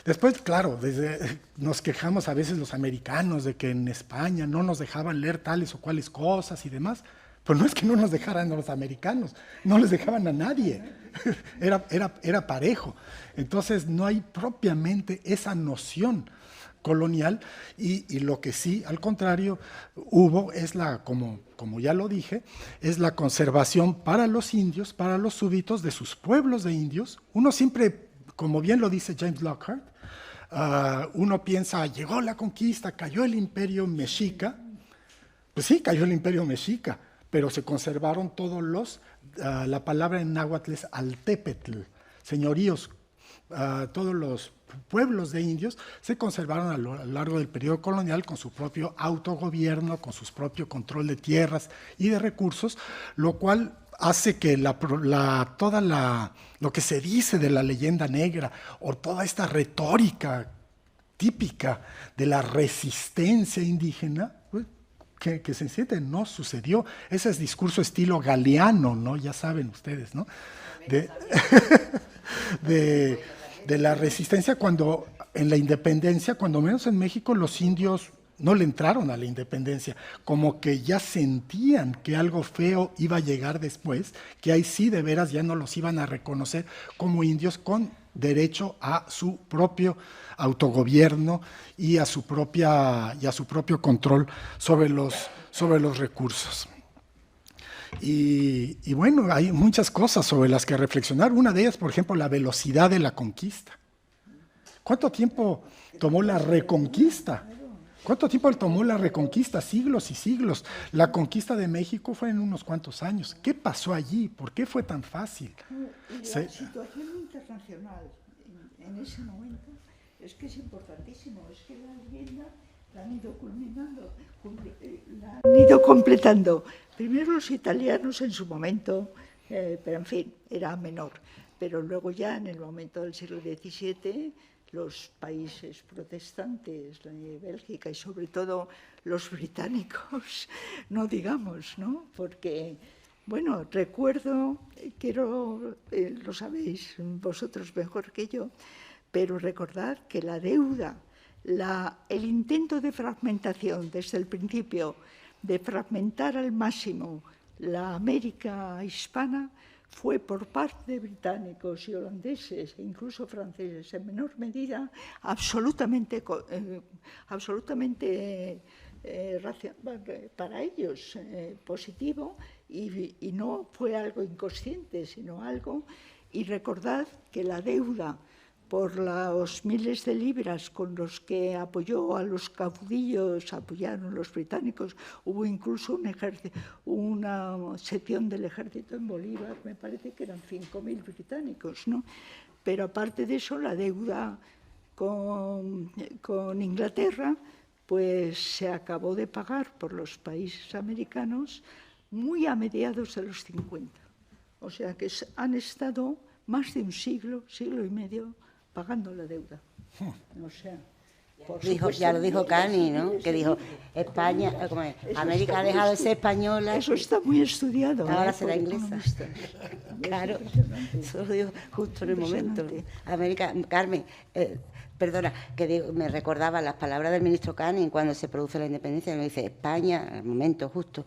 después, claro, nos quejamos a veces los americanos de que en España no nos dejaban leer tales o cuales cosas y demás, pero no es que no nos dejaran a los americanos, no les dejaban a nadie, era parejo. Entonces no hay propiamente esa noción colonial y lo que sí, al contrario, hubo es como ya lo dije, es la conservación para los indios, para los súbditos de sus pueblos de indios. Uno siempre, como bien lo dice James Lockhart, uno piensa, llegó la conquista, cayó el imperio mexica. Pues sí, cayó el imperio mexica, pero se conservaron todos la palabra en náhuatl es altépetl, señoríos, todos los pueblos de indios se conservaron a lo largo del periodo colonial con su propio autogobierno, con su propio control de tierras y de recursos, lo cual hace que lo que se dice de la leyenda negra o toda esta retórica típica de la resistencia indígena, pues, que se siente no sucedió. Ese es discurso estilo galeano, ¿no? Ya saben ustedes, ¿no? De la resistencia cuando en la independencia, cuando menos en México, los indios no le entraron a la independencia, como que ya sentían que algo feo iba a llegar después, que ahí sí de veras ya no los iban a reconocer como indios con derecho a su propio autogobierno y a su propio control sobre los recursos. Y bueno, hay muchas cosas sobre las que reflexionar. Una de ellas, por ejemplo, la velocidad de la conquista. ¿Cuánto tiempo tomó la reconquista? ¿Cuánto tiempo tomó la reconquista? Siglos y siglos. La conquista de México fue en unos cuantos años. ¿Qué pasó allí? ¿Por qué fue tan fácil? La situación internacional en ese momento es que es importantísimo. Es que la leyenda la han ido culminando, la han ido completando. Primero los italianos en su momento, pero en fin, era menor. Pero luego ya en el momento del siglo XVII, los países protestantes, Bélgica y sobre todo los británicos, no digamos, ¿no? Porque, bueno, recuerdo, lo sabéis vosotros mejor que yo, pero recordad que la deuda, el intento de fragmentación desde el principio, de fragmentar al máximo la América hispana, fue por parte de británicos y holandeses e incluso franceses, en menor medida, absolutamente para ellos positivo, y no fue algo inconsciente, sino algo. Y recordad que la deuda por los miles de libras con los que apoyó a los caudillos, apoyaron los británicos. Hubo incluso una sección del ejército en Bolívar, me parece que eran 5.000 británicos, ¿no? Pero aparte de eso, la deuda con Inglaterra, pues se acabó de pagar por los países americanos muy a mediados de los 50. O sea que han estado más de un siglo, siglo y medio, pagando la deuda. O sea, ya lo dijo Cani, ¿no? Que dijo, España, América ha dejado de ser española. Eso está muy estudiado. Ahora será inglesa. Claro, eso lo dijo justo en el momento. América, Carmen, perdona, que me recordaba las palabras del ministro Cani cuando se produce la independencia. Me dice, España, al momento justo,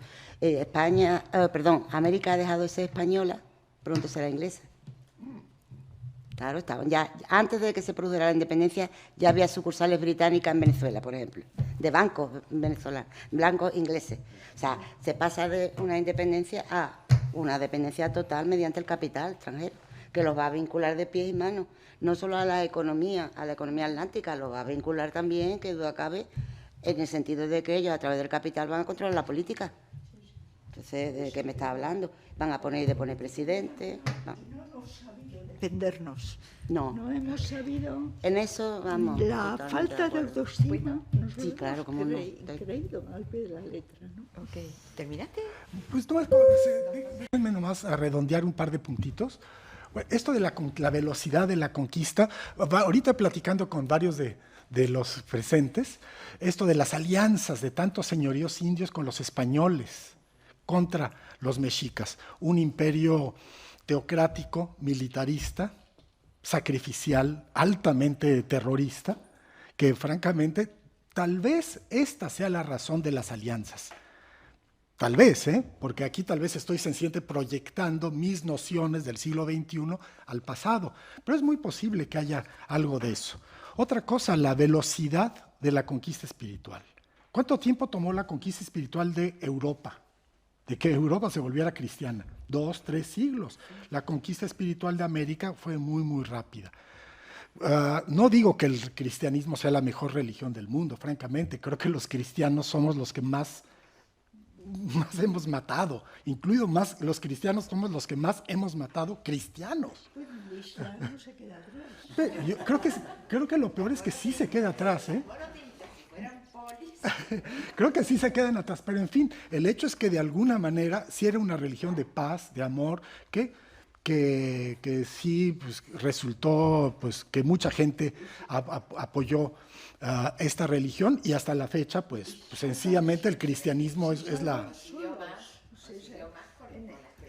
América ha dejado de ser española, pronto será inglesa. Claro, ya antes de que se produjera la independencia ya había sucursales británicas en Venezuela, por ejemplo, de bancos venezolanos, blancos ingleses. O sea, se pasa de una independencia a una dependencia total mediante el capital extranjero, que los va a vincular de pies y manos, no solo a la economía atlántica, los va a vincular también, que duda cabe, en el sentido de que ellos a través del capital van a controlar la política. Entonces, ¿de qué me está hablando? Van a poner presidente. Defendernos. No hemos sabido. En eso vamos. La falta de autoestima. Sí, claro, como no. Creído al pie de la letra, ¿no? Ok, ¿terminaste? Pues déjenme nomás a redondear un par de puntitos. Bueno, esto de la velocidad de la conquista, ahorita platicando con varios de los presentes, esto de las alianzas de tantos señoríos indios con los españoles contra los mexicas, un imperio teocrático, militarista, sacrificial, altamente terrorista, que francamente tal vez esta sea la razón de las alianzas. Tal vez, porque aquí tal vez estoy sencillamente proyectando mis nociones del siglo XXI al pasado, pero es muy posible que haya algo de eso. Otra cosa, la velocidad de la conquista espiritual. ¿Cuánto tiempo tomó la conquista espiritual de Europa? De que Europa se volviera cristiana. 2, 3 siglos. La conquista espiritual de América fue muy, muy rápida. No digo que el cristianismo sea la mejor religión del mundo, francamente. Creo que los cristianos somos los que más hemos matado. Incluido más, los cristianos somos los que más hemos matado cristianos. El islam se queda atrás. Yo creo que lo peor es que sí se queda atrás, Creo que sí se quedan atrás, pero en fin, el hecho es que de alguna manera sí era una religión de paz, de amor, que sí pues, resultó pues, que mucha gente apoyó esta religión, y hasta la fecha pues sencillamente el cristianismo es la...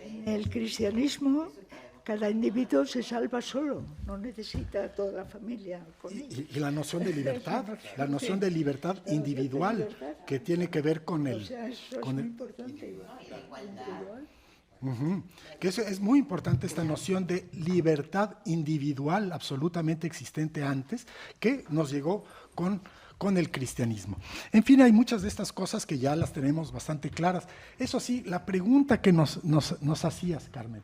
En el cristianismo cada individuo se salva solo, no necesita a toda la familia con él. Y la noción de libertad, la noción de libertad individual, que tiene que ver con el... O sea, eso es muy importante. Que eso es muy importante, esta noción de libertad individual absolutamente existente antes, que nos llegó con con el cristianismo. En fin, hay muchas de estas cosas que ya las tenemos bastante claras. Eso sí, la pregunta que nos hacías, Carmen,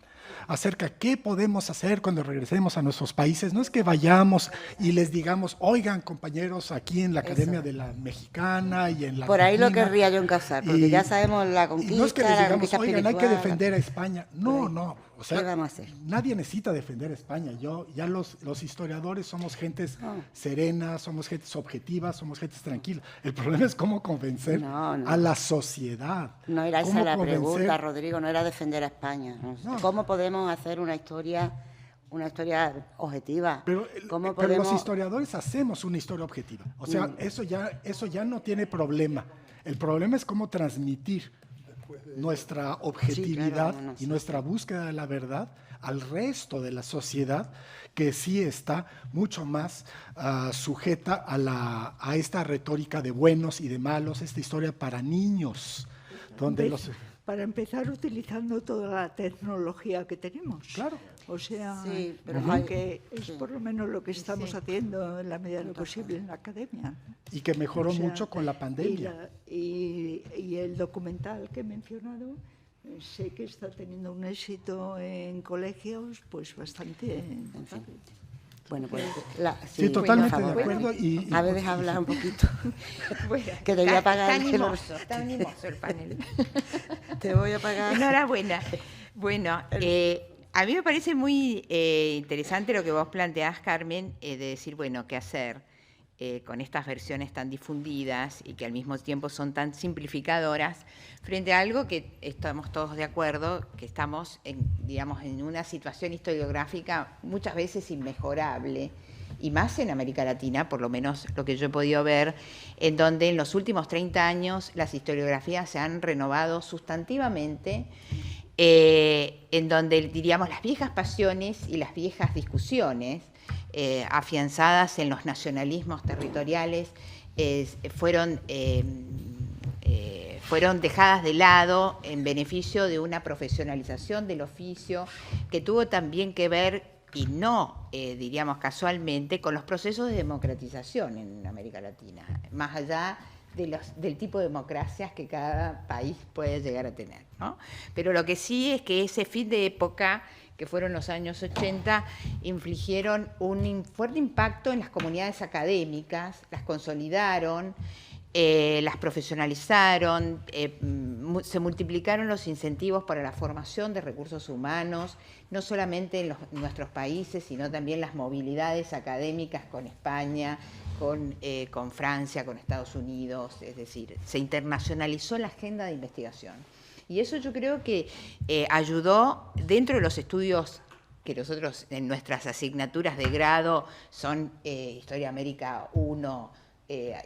acerca de qué podemos hacer cuando regresemos a nuestros países, no es que vayamos y les digamos, oigan, compañeros, aquí en la Academia de la Mexicana y en la Por ahí lo Argentina, querría yo encauzar, porque ya sabemos la conquista, y no es que les la digamos, conquista oigan, hay que espiritual. defender a España. No, no. O sea, ¿Qué vamos a hacer? nadie necesita defender a España. Ya los historiadores somos gentes serenas, somos gentes objetivas, somos gentes tranquilas. El problema es cómo convencer a la sociedad. No era esa la convencer... pregunta, Rodrigo, no era defender a España. No. ¿Cómo podemos hacer una historia objetiva? Pero los historiadores hacemos una historia objetiva. O sea, eso ya no tiene problema. El problema es cómo transmitir nuestra objetividad y nuestra búsqueda de la verdad al resto de la sociedad, que sí está mucho más sujeta a esta retórica de buenos y de malos, esta historia para niños, donde para empezar utilizando toda la tecnología que tenemos. Claro. O sea, sí, pero que es por lo menos lo que estamos haciendo en la medida de lo posible en la academia. Y que mejoró mucho con la pandemia. Y el documental que he mencionado, sé que está teniendo un éxito en colegios pues bastante notable. Bueno, pues sí, totalmente de acuerdo. A ver, deja hablar un poquito. Bueno, que te voy a pagar. Está animoso el panel. Te voy a pagar. Enhorabuena. Bueno, a mí me parece muy interesante lo que vos planteás, Carmen, de decir, bueno, qué hacer con estas versiones tan difundidas y que al mismo tiempo son tan simplificadoras, frente a algo que estamos todos de acuerdo, que estamos en una situación historiográfica muchas veces inmejorable, y más en América Latina, por lo menos lo que yo he podido ver, en donde en los últimos 30 años las historiografías se han renovado sustantivamente, en donde, diríamos, las viejas pasiones y las viejas discusiones afianzadas en los nacionalismos territoriales fueron dejadas de lado en beneficio de una profesionalización del oficio que tuvo también que ver, y no, diríamos casualmente, con los procesos de democratización en América Latina, más allá del tipo de democracias que cada país puede llegar a tener, ¿no? Pero lo que sí es que ese fin de época, que fueron los años 80, infligieron un fuerte impacto en las comunidades académicas, las consolidaron, las profesionalizaron, se multiplicaron los incentivos para la formación de recursos humanos, no solamente en nuestros países, sino también las movilidades académicas con España, con Francia, con Estados Unidos, es decir, se internacionalizó la agenda de investigación. Y eso yo creo que ayudó dentro de los estudios que nosotros en nuestras asignaturas de grado son Historia América 1,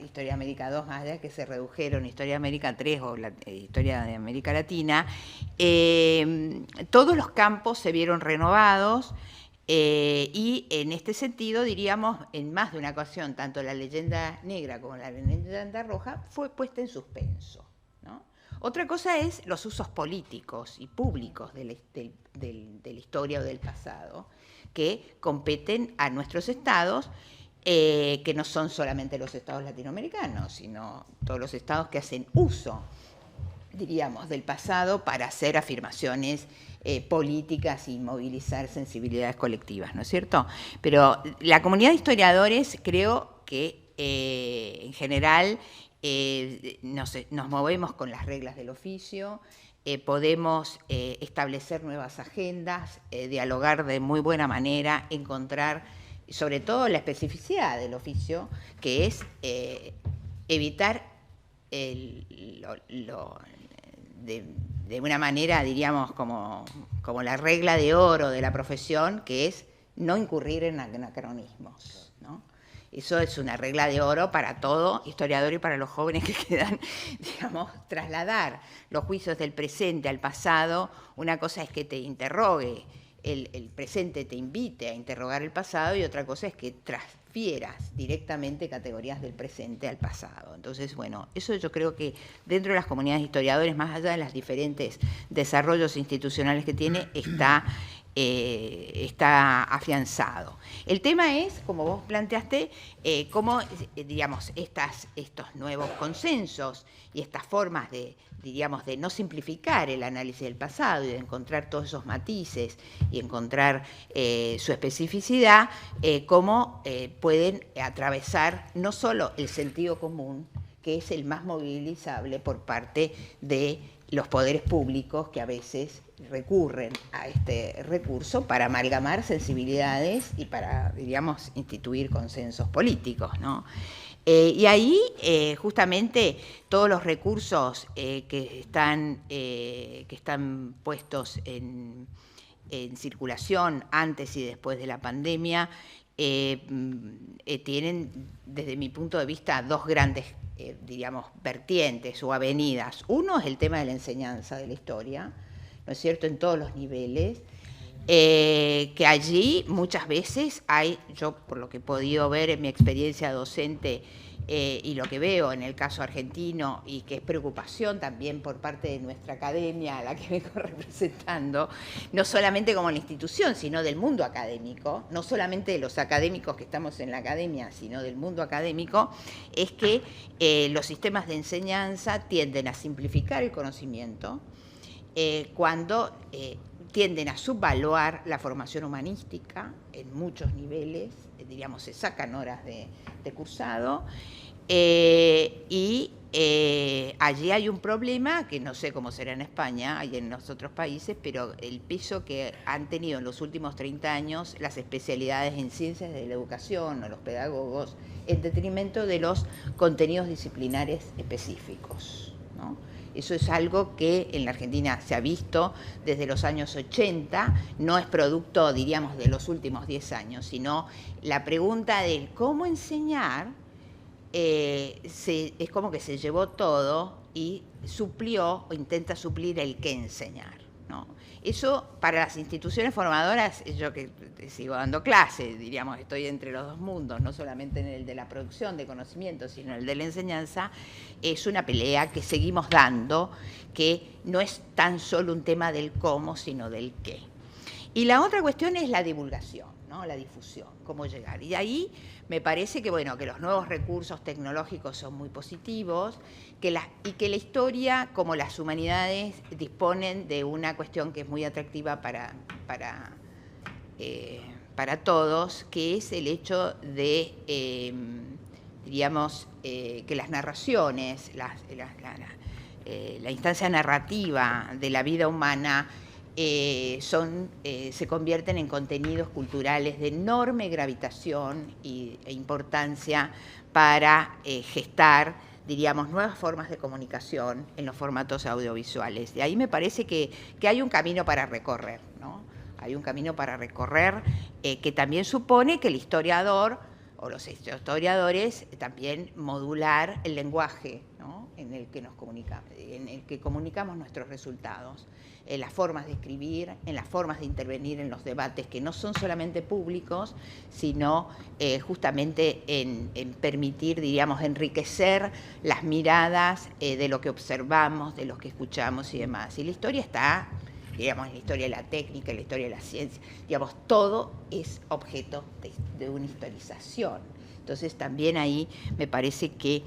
Historia América 2, más allá que se redujeron, Historia América 3 o la Historia de América Latina, todos los campos se vieron renovados y en este sentido, diríamos, en más de una ocasión, tanto la leyenda negra como la leyenda roja fue puesta en suspenso, ¿no? Otra cosa es los usos políticos y públicos de la historia o del pasado, que competen a nuestros estados, que no son solamente los estados latinoamericanos, sino todos los estados que hacen uso, diríamos, del pasado para hacer afirmaciones políticas y movilizar sensibilidades colectivas, ¿no es cierto? Pero la comunidad de historiadores creo que en general nos movemos con las reglas del oficio, podemos establecer nuevas agendas, dialogar de muy buena manera, encontrar sobre todo la especificidad del oficio, que es evitar de una manera, diríamos, como la regla de oro de la profesión, que es no incurrir en anacronismos, ¿no? Eso es una regla de oro para todo historiador y para los jóvenes que quedan, digamos, trasladar los juicios del presente al pasado. Una cosa es que te interrogue el presente, te invite a interrogar el pasado, y otra cosa es que transfieras directamente categorías del presente al pasado. Entonces, bueno, eso yo creo que dentro de las comunidades de historiadores, más allá de los diferentes desarrollos institucionales que tiene, está está afianzado. El tema es, como vos planteaste, cómo, digamos, estos nuevos consensos y estas formas de, diríamos, de no simplificar el análisis del pasado y de encontrar todos esos matices y encontrar su especificidad, cómo pueden atravesar no solo el sentido común, que es el más movilizable por parte de los poderes públicos, que a veces recurren a este recurso para amalgamar sensibilidades y para, diríamos, instituir consensos políticos, ¿no? Y ahí, justamente, todos los recursos que están puestos en circulación antes y después de la pandemia tienen, desde mi punto de vista, dos grandes diríamos, vertientes o avenidas. Uno es el tema de la enseñanza de la historia, ¿no es cierto?, en todos los niveles, que allí muchas veces hay, yo por lo que he podido ver en mi experiencia docente y lo que veo en el caso argentino, y que es preocupación también por parte de nuestra academia, a la que vengo representando, no solamente como la institución, sino del mundo académico, no solamente de los académicos que estamos en la academia, sino del mundo académico, es que los sistemas de enseñanza tienden a simplificar el conocimiento cuando tienden a subvaluar la formación humanística en muchos niveles, diríamos, se sacan horas de cursado, y allí hay un problema que no sé cómo será en España y en los otros países, pero el peso que han tenido en los últimos 30 años las especialidades en ciencias de la educación o los pedagogos en detrimento de los contenidos disciplinares específicos, ¿no? Eso es algo que en la Argentina se ha visto desde los años 80, no es producto, diríamos, de los últimos 10 años, sino la pregunta de cómo enseñar es como que se llevó todo y suplió o intenta suplir el qué enseñar, ¿no? Eso para las instituciones formadoras, yo que sigo dando clases, diríamos, estoy entre los dos mundos, no solamente en el de la producción de conocimiento, sino en el de la enseñanza, es una pelea que seguimos dando, que no es tan solo un tema del cómo, sino del qué. Y la otra cuestión es la divulgación, ¿no? La difusión, cómo llegar. Y ahí me parece que, bueno, que los nuevos recursos tecnológicos son muy positivos, y que la historia, como las humanidades, disponen de una cuestión que es muy atractiva para todos, que es el hecho de, digamos, que las narraciones, la instancia narrativa de la vida humana se convierten en contenidos culturales de enorme gravitación e importancia para gestar, diríamos, nuevas formas de comunicación en los formatos audiovisuales. De ahí me parece que hay un camino para recorrer, ¿no? Hay un camino para recorrer que también supone que el historiador o los historiadores también modular el lenguaje, ¿no?, en el que nos comunicamos, en el que comunicamos nuestros resultados, en las formas de escribir, en las formas de intervenir en los debates que no son solamente públicos, sino justamente en permitir, diríamos, enriquecer las miradas de lo que observamos, de lo que escuchamos y demás. Y la historia está, digamos, en la historia de la técnica, en la historia de la ciencia, digamos, todo es objeto de una historización. Entonces también ahí me parece que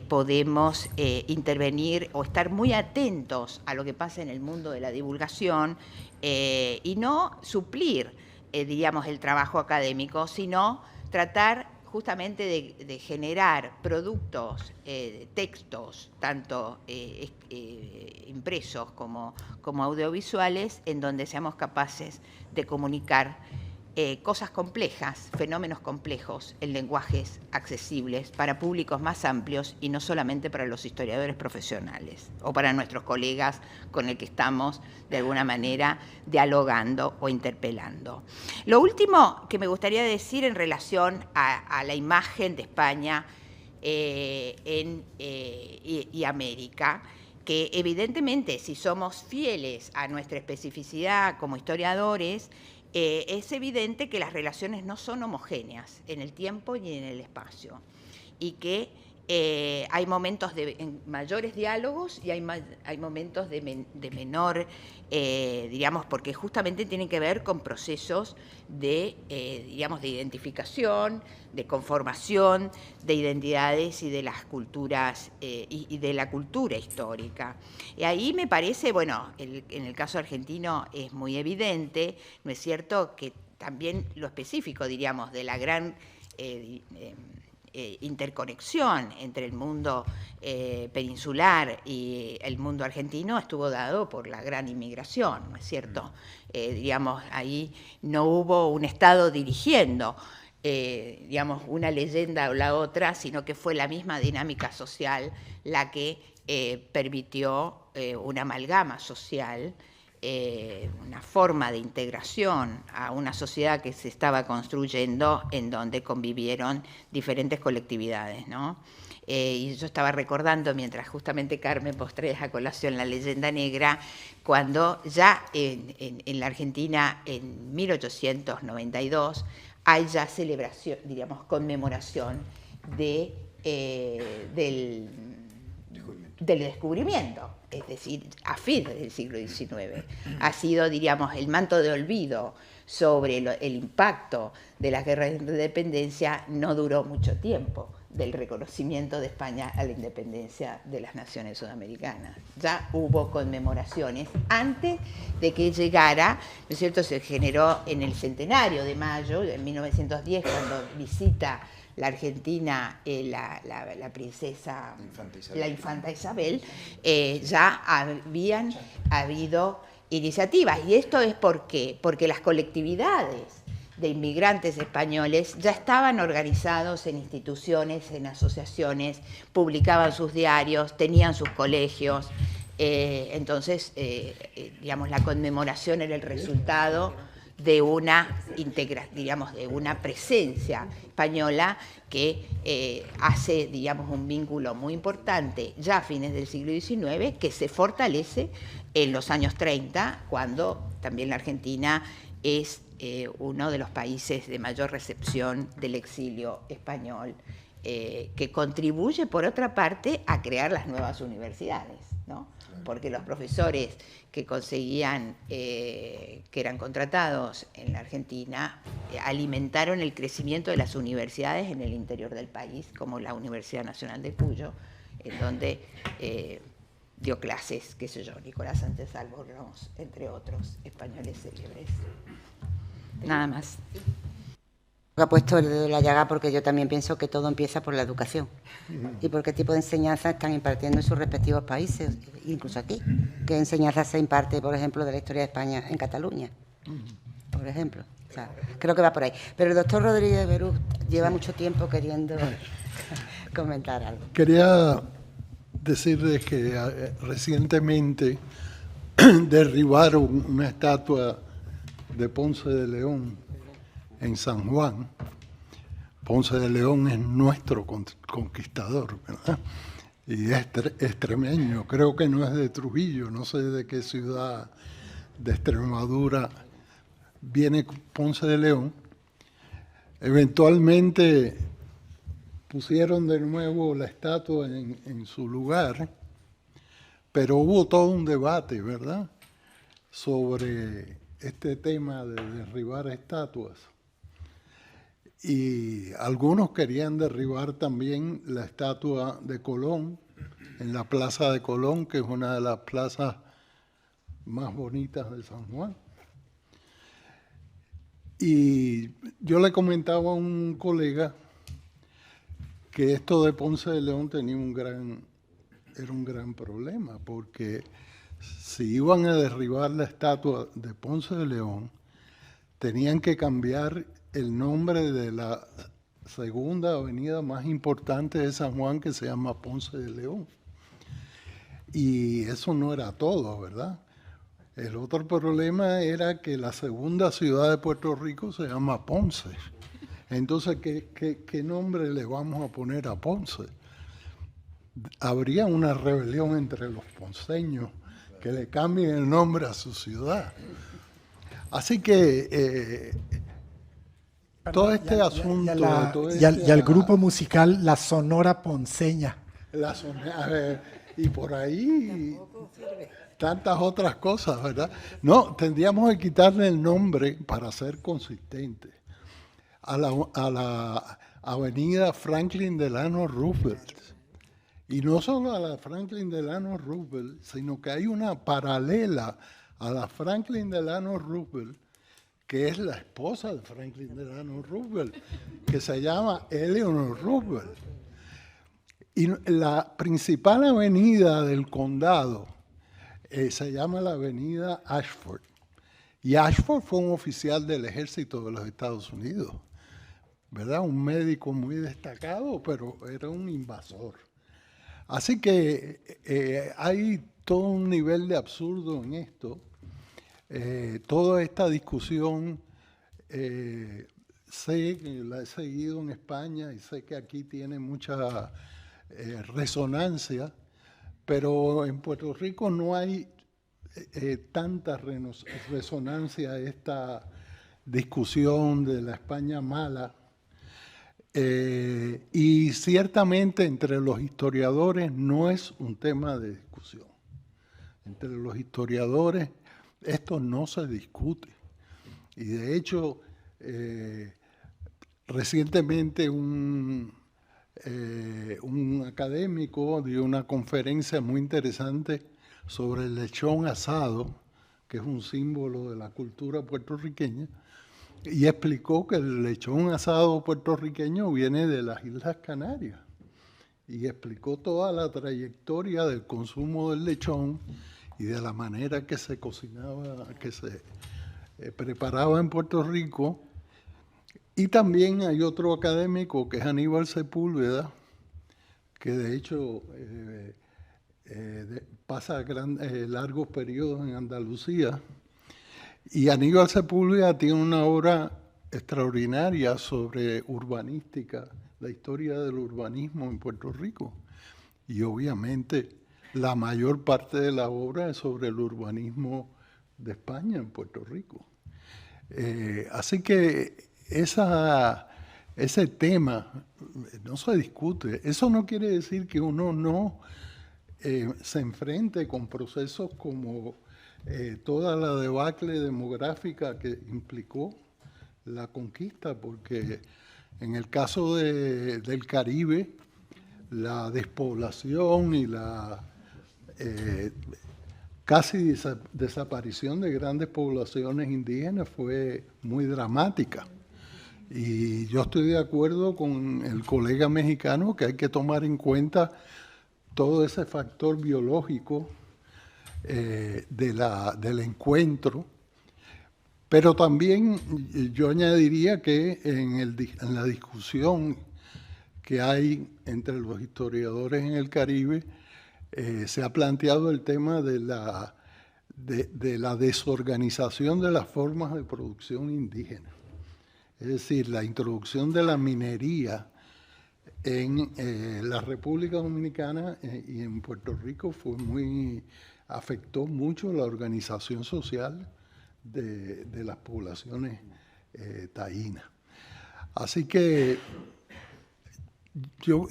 podemos intervenir o estar muy atentos a lo que pasa en el mundo de la divulgación y no suplir, diríamos, el trabajo académico, sino tratar justamente de generar productos, textos, tanto impresos como audiovisuales, en donde seamos capaces de comunicar cosas complejas, fenómenos complejos en lenguajes accesibles para públicos más amplios y no solamente para los historiadores profesionales o para nuestros colegas con el que estamos de alguna manera dialogando o interpelando. Lo último que me gustaría decir en relación a la imagen de España y América, que evidentemente si somos fieles a nuestra especificidad como historiadores, es evidente que las relaciones no son homogéneas en el tiempo ni en el espacio y que hay momentos de mayores diálogos y hay momentos de menor, digamos, porque justamente tienen que ver con procesos de, digamos, de identificación, de conformación de identidades y de las culturas y de la cultura histórica. Y ahí me parece, bueno, en el caso argentino es muy evidente, ¿no es cierto?, que también lo específico, diríamos, de la gran interconexión entre el mundo peninsular y el mundo argentino estuvo dado por la gran inmigración, ¿no es cierto? Digamos, ahí no hubo un Estado dirigiendo, digamos, una leyenda o la otra, sino que fue la misma dinámica social la que permitió una amalgama social, una forma de integración a una sociedad que se estaba construyendo en donde convivieron diferentes colectividades, ¿no? Y yo estaba recordando, mientras justamente Carmen traía a colación la leyenda negra, cuando ya en la Argentina, en 1892, hay ya celebración, diríamos, conmemoración del descubrimiento, es decir, a fines del siglo XIX. Ha sido, diríamos, el manto de olvido sobre el impacto de las guerras de independencia no duró mucho tiempo del reconocimiento de España a la independencia de las naciones sudamericanas. Ya hubo conmemoraciones antes de que llegara, ¿no es cierto?, se generó en el centenario de Mayo, en 1910, cuando visita la Argentina, la princesa, la infanta Isabel, ya habían habido iniciativas. Y esto es porque las colectividades de inmigrantes españoles ya estaban organizados en instituciones, en asociaciones, publicaban sus diarios, tenían sus colegios. Entonces, digamos, la conmemoración era el resultado de una digamos, de una presencia española que hace, digamos, un vínculo muy importante ya a fines del siglo XIX, que se fortalece en los años 30, cuando también la Argentina es uno de los países de mayor recepción del exilio español, que contribuye, por otra parte, a crear las nuevas universidades, ¿no? Porque los profesores que conseguían, que eran contratados en la Argentina, alimentaron el crecimiento de las universidades en el interior del país, como la Universidad Nacional de Cuyo, en donde dio clases, qué sé yo, Nicolás Sánchez Albornoz, entre otros españoles célebres. Nada más. Ha puesto el dedo en la llaga, porque yo también pienso que todo empieza por la educación y por qué tipo de enseñanza están impartiendo en sus respectivos países, incluso aquí. ¿Qué enseñanza se imparte, por ejemplo, de la historia de España en Cataluña? Por ejemplo. O sea, creo que va por ahí. Pero el doctor Rodríguez Berús lleva mucho tiempo queriendo comentar algo. Quería decirles que recientemente derribaron una estatua de Ponce de León en San Juan. Ponce de León es nuestro conquistador, ¿verdad? Y es extremeño, creo que no es de Trujillo, no sé de qué ciudad de Extremadura viene Ponce de León. Eventualmente pusieron de nuevo la estatua en su lugar, pero hubo todo un debate, ¿verdad?, sobre este tema de derribar estatuas. Y algunos querían derribar también la estatua de Colón en la Plaza de Colón, que es una de las plazas más bonitas de San Juan. Y yo le comentaba a un colega que esto de Ponce de León tenía era un gran problema, porque si iban a derribar la estatua de Ponce de León, tenían que cambiar el nombre de la segunda avenida más importante de San Juan, que se llama Ponce de León. Y eso no era todo, ¿verdad? El otro problema era que la segunda ciudad de Puerto Rico se llama Ponce. Entonces, ¿qué nombre le vamos a poner a Ponce? Habría una rebelión entre los ponceños que le cambien el nombre a su ciudad. Así que todo este asunto... Y al grupo musical La Sonora Ponceña. Y por ahí tantas otras cosas, ¿verdad? No, tendríamos que quitarle el nombre para ser consistente a la avenida Franklin Delano Roosevelt. Y no solo a la Franklin Delano Roosevelt, sino que hay una paralela a la Franklin Delano Roosevelt, que es la esposa de Franklin Delano Roosevelt, que se llama Eleanor Roosevelt. Y la principal avenida del condado se llama la avenida Ashford. Y Ashford fue un oficial del ejército de los Estados Unidos, ¿verdad? Un médico muy destacado, pero era un invasor. Así que hay todo un nivel de absurdo en esto. Toda esta discusión sé que la he seguido en España y sé que aquí tiene mucha resonancia, pero en Puerto Rico no hay tanta resonancia a esta discusión de la España mala. Y ciertamente entre los historiadores no es un tema de discusión. Entre los historiadores esto no se discute. Y de hecho, recientemente un académico dio una conferencia muy interesante sobre el lechón asado, que es un símbolo de la cultura puertorriqueña, y explicó que el lechón asado puertorriqueño viene de las Islas Canarias. Y explicó toda la trayectoria del consumo del lechón y de la manera que se cocinaba, que se preparaba en Puerto Rico. Y también hay otro académico que es Aníbal Sepúlveda, que de hecho pasa largos periodos en Andalucía. Y Aníbal Sepúlveda tiene una obra extraordinaria sobre urbanística, la historia del urbanismo en Puerto Rico. Y obviamente la mayor parte de la obra es sobre el urbanismo de España en Puerto Rico. Así que ese tema no se discute. Eso no quiere decir que uno no se enfrente con procesos como toda la debacle demográfica que implicó la conquista, porque en el caso del Caribe, la despoblación y la casi desaparición de grandes poblaciones indígenas fue muy dramática. Y yo estoy de acuerdo con el colega mexicano que hay que tomar en cuenta todo ese factor biológico del encuentro, pero también yo añadiría que en la discusión que hay entre los historiadores en el Caribe, se ha planteado el tema de la desorganización de las formas de producción indígena. Es decir, la introducción de la minería en la República Dominicana y en Puerto Rico afectó mucho la organización social de las poblaciones taínas. Así que yo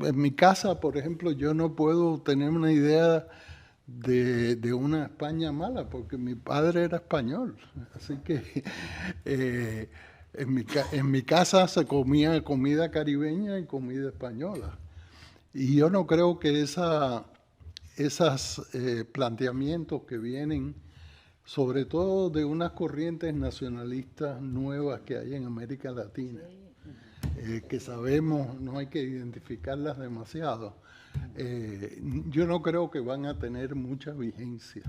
en mi casa, por ejemplo, yo no puedo tener una idea de una España mala, porque mi padre era español. Así que en mi casa se comía comida caribeña y comida española. Y yo no creo que esos planteamientos que vienen, sobre todo de unas corrientes nacionalistas nuevas que hay en América Latina, que sabemos, no hay que identificarlas demasiado, yo no creo que van a tener mucha vigencia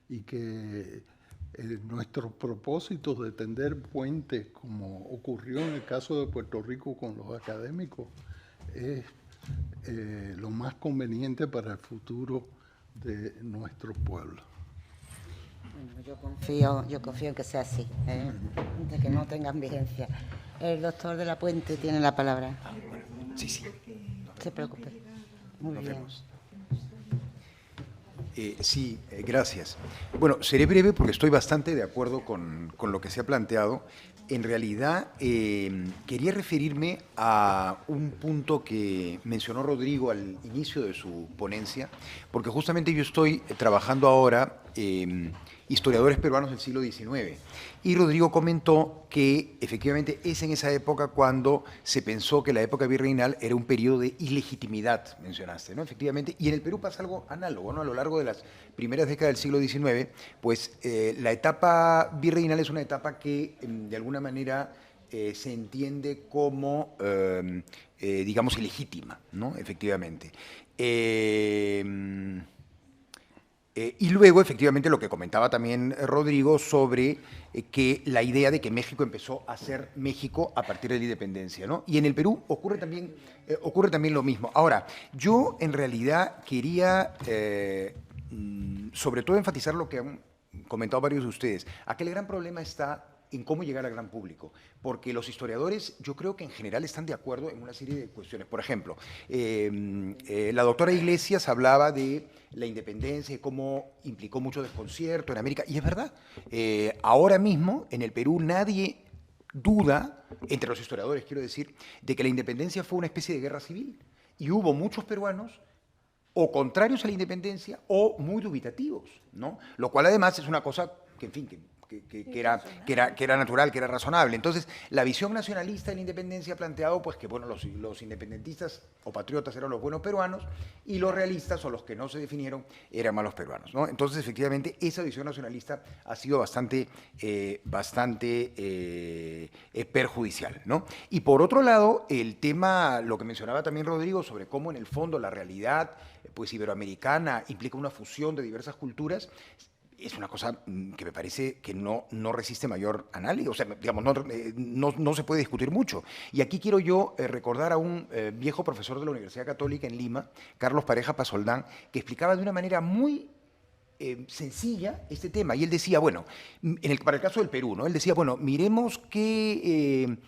y que nuestros propósitos de tender puentes, como ocurrió en el caso de Puerto Rico con los académicos, es lo más conveniente para el futuro de nuestro pueblo. Yo confío en que sea así, de que no tengan vigencia. El doctor de la Puente tiene la palabra. Sí. No se preocupe. Muy bien. Sí, gracias. Bueno, seré breve porque estoy bastante de acuerdo con lo que se ha planteado. En realidad, quería referirme a un punto que mencionó Rodrigo al inicio de su ponencia, porque justamente yo estoy trabajando ahora historiadores peruanos del siglo XIX. Y Rodrigo comentó que efectivamente es en esa época cuando se pensó que la época virreinal era un periodo de ilegitimidad, mencionaste, ¿no? Efectivamente, y en el Perú pasa algo análogo, ¿no? A lo largo de las primeras décadas del siglo XIX, pues la etapa virreinal es una etapa que de alguna manera se entiende como, digamos, ilegítima, ¿no? Efectivamente. Y luego, efectivamente, lo que comentaba también Rodrigo sobre que la idea de que México empezó a ser México a partir de la independencia, ¿no? Y en el Perú ocurre también lo mismo. Ahora, yo en realidad quería, sobre todo, enfatizar lo que han comentado varios de ustedes. Aquel gran problema está en cómo llegar al gran público, porque los historiadores yo creo que en general están de acuerdo en una serie de cuestiones. Por ejemplo, la doctora Iglesias hablaba de la independencia y cómo implicó mucho desconcierto en América, y es verdad, ahora mismo en el Perú nadie duda, entre los historiadores quiero decir, de que la independencia fue una especie de guerra civil, y hubo muchos peruanos o contrarios a la independencia o muy dubitativos, ¿no? Lo cual además es una cosa que, en fin, que era natural, que era razonable. Entonces, la visión nacionalista de la independencia ha planteado pues, que bueno, los independentistas o patriotas eran los buenos peruanos y los realistas o los que no se definieron eran malos peruanos, ¿no? Entonces, efectivamente, esa visión nacionalista ha sido bastante perjudicial, ¿no? Y por otro lado, el tema, lo que mencionaba también Rodrigo, sobre cómo en el fondo la realidad pues, iberoamericana implica una fusión de diversas culturas, es una cosa que me parece que no resiste mayor análisis, o sea, digamos, no se puede discutir mucho. Y aquí quiero yo recordar a un viejo profesor de la Universidad Católica en Lima, Carlos Pareja Pasoldán, que explicaba de una manera muy sencilla este tema. Y él decía, bueno, para el caso del Perú, ¿no? Él decía, bueno, miremos qué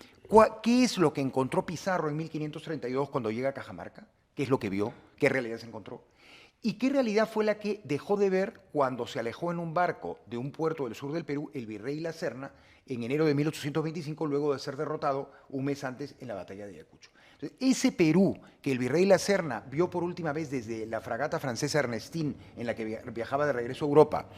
es lo que encontró Pizarro en 1532 cuando llega a Cajamarca, qué es lo que vio, qué realidad se encontró. ¿Y qué realidad fue la que dejó de ver cuando se alejó en un barco de un puerto del sur del Perú el virrey La Serna en enero de 1825, luego de ser derrotado un mes antes en la batalla de Ayacucho? Entonces, ese Perú que el virrey La Serna vio por última vez desde la fragata francesa Ernestín, en la que viajaba de regreso a Europa,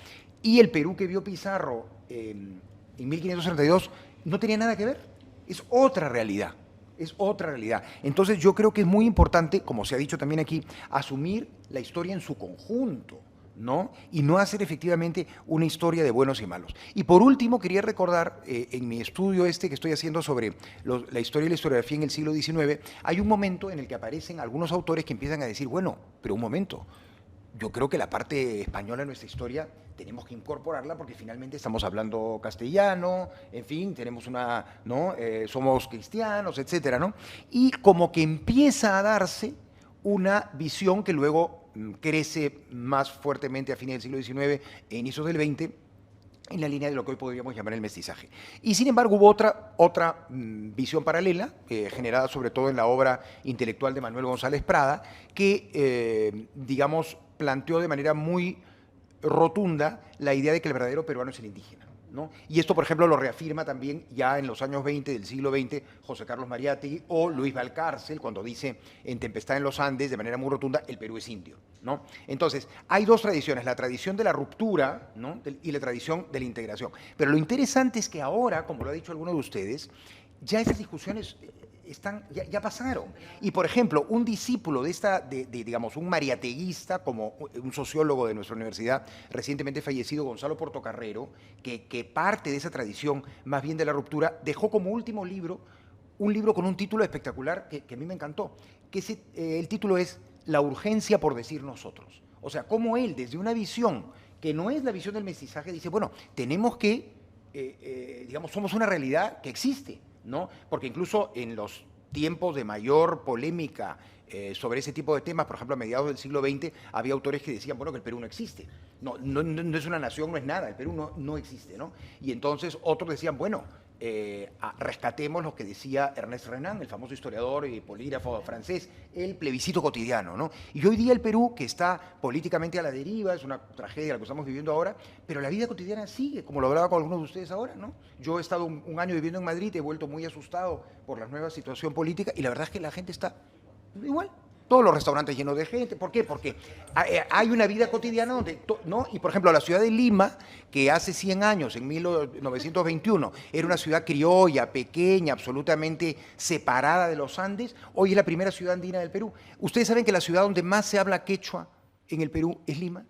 y el Perú que vio Pizarro en 1532, no tenía nada que ver. Es otra realidad. Es otra realidad. Entonces yo creo que es muy importante, como se ha dicho también aquí, asumir la historia en su conjunto, ¿no? Y no hacer efectivamente una historia de buenos y malos. Y por último, quería recordar, en mi estudio que estoy haciendo sobre la historia y la historiografía en el siglo XIX, hay un momento en el que aparecen algunos autores que empiezan a decir, bueno, pero un momento, yo creo que la parte española de nuestra historia tenemos que incorporarla porque finalmente estamos hablando castellano, en fin, tenemos ¿no? Somos cristianos, etcétera, ¿no? Y como que empieza a darse una visión que luego crece más fuertemente a fines del siglo XIX e inicios del XX, en la línea de lo que hoy podríamos llamar el mestizaje. Y sin embargo hubo otra visión paralela, generada sobre todo en la obra intelectual de Manuel González Prada, que, digamos, planteó de manera muy rotunda la idea de que el verdadero peruano es el indígena, ¿no? Y esto, por ejemplo, lo reafirma también ya en los años 20 del siglo XX José Carlos Mariátegui o Luis Valcárcel, cuando dice en Tempestad en los Andes, de manera muy rotunda, el Perú es indio, ¿no? Entonces, hay dos tradiciones, la tradición de la ruptura, ¿no? y la tradición de la integración. Pero lo interesante es que ahora, como lo ha dicho alguno de ustedes, ya esas discusiones ya pasaron. Y, por ejemplo, un discípulo digamos, un mariateguista, como un sociólogo de nuestra universidad, recientemente fallecido, Gonzalo Portocarrero, que parte de esa tradición más bien de la ruptura, dejó como último libro un libro con un título espectacular que a mí me encantó, que el título es La urgencia por decir nosotros. O sea, cómo él, desde una visión que no es la visión del mestizaje, dice, bueno, tenemos que, digamos, somos una realidad que existe, ¿no? Porque incluso en los tiempos de mayor polémica sobre ese tipo de temas, por ejemplo, a mediados del siglo XX, había autores que decían, bueno, que el Perú no existe, no es una nación, no es nada, el Perú no existe, ¿no? Y entonces otros decían, bueno, rescatemos lo que decía Ernest Renan, el famoso historiador y polígrafo francés, el plebiscito cotidiano, ¿no? Y hoy día el Perú, que está políticamente a la deriva, es una tragedia la que estamos viviendo ahora, pero la vida cotidiana sigue, como lo hablaba con algunos de ustedes ahora, ¿no? Yo he estado un año viviendo en Madrid, he vuelto muy asustado por la nueva situación política y la verdad es que la gente está igual. Todos los restaurantes llenos de gente. ¿Por qué? Porque hay una vida cotidiana donde, ¿no? Y por ejemplo, la ciudad de Lima, que hace 100 años, en 1921, era una ciudad criolla, pequeña, absolutamente separada de los Andes, hoy es la primera ciudad andina del Perú. ¿Ustedes saben que la ciudad donde más se habla quechua en el Perú es Lima?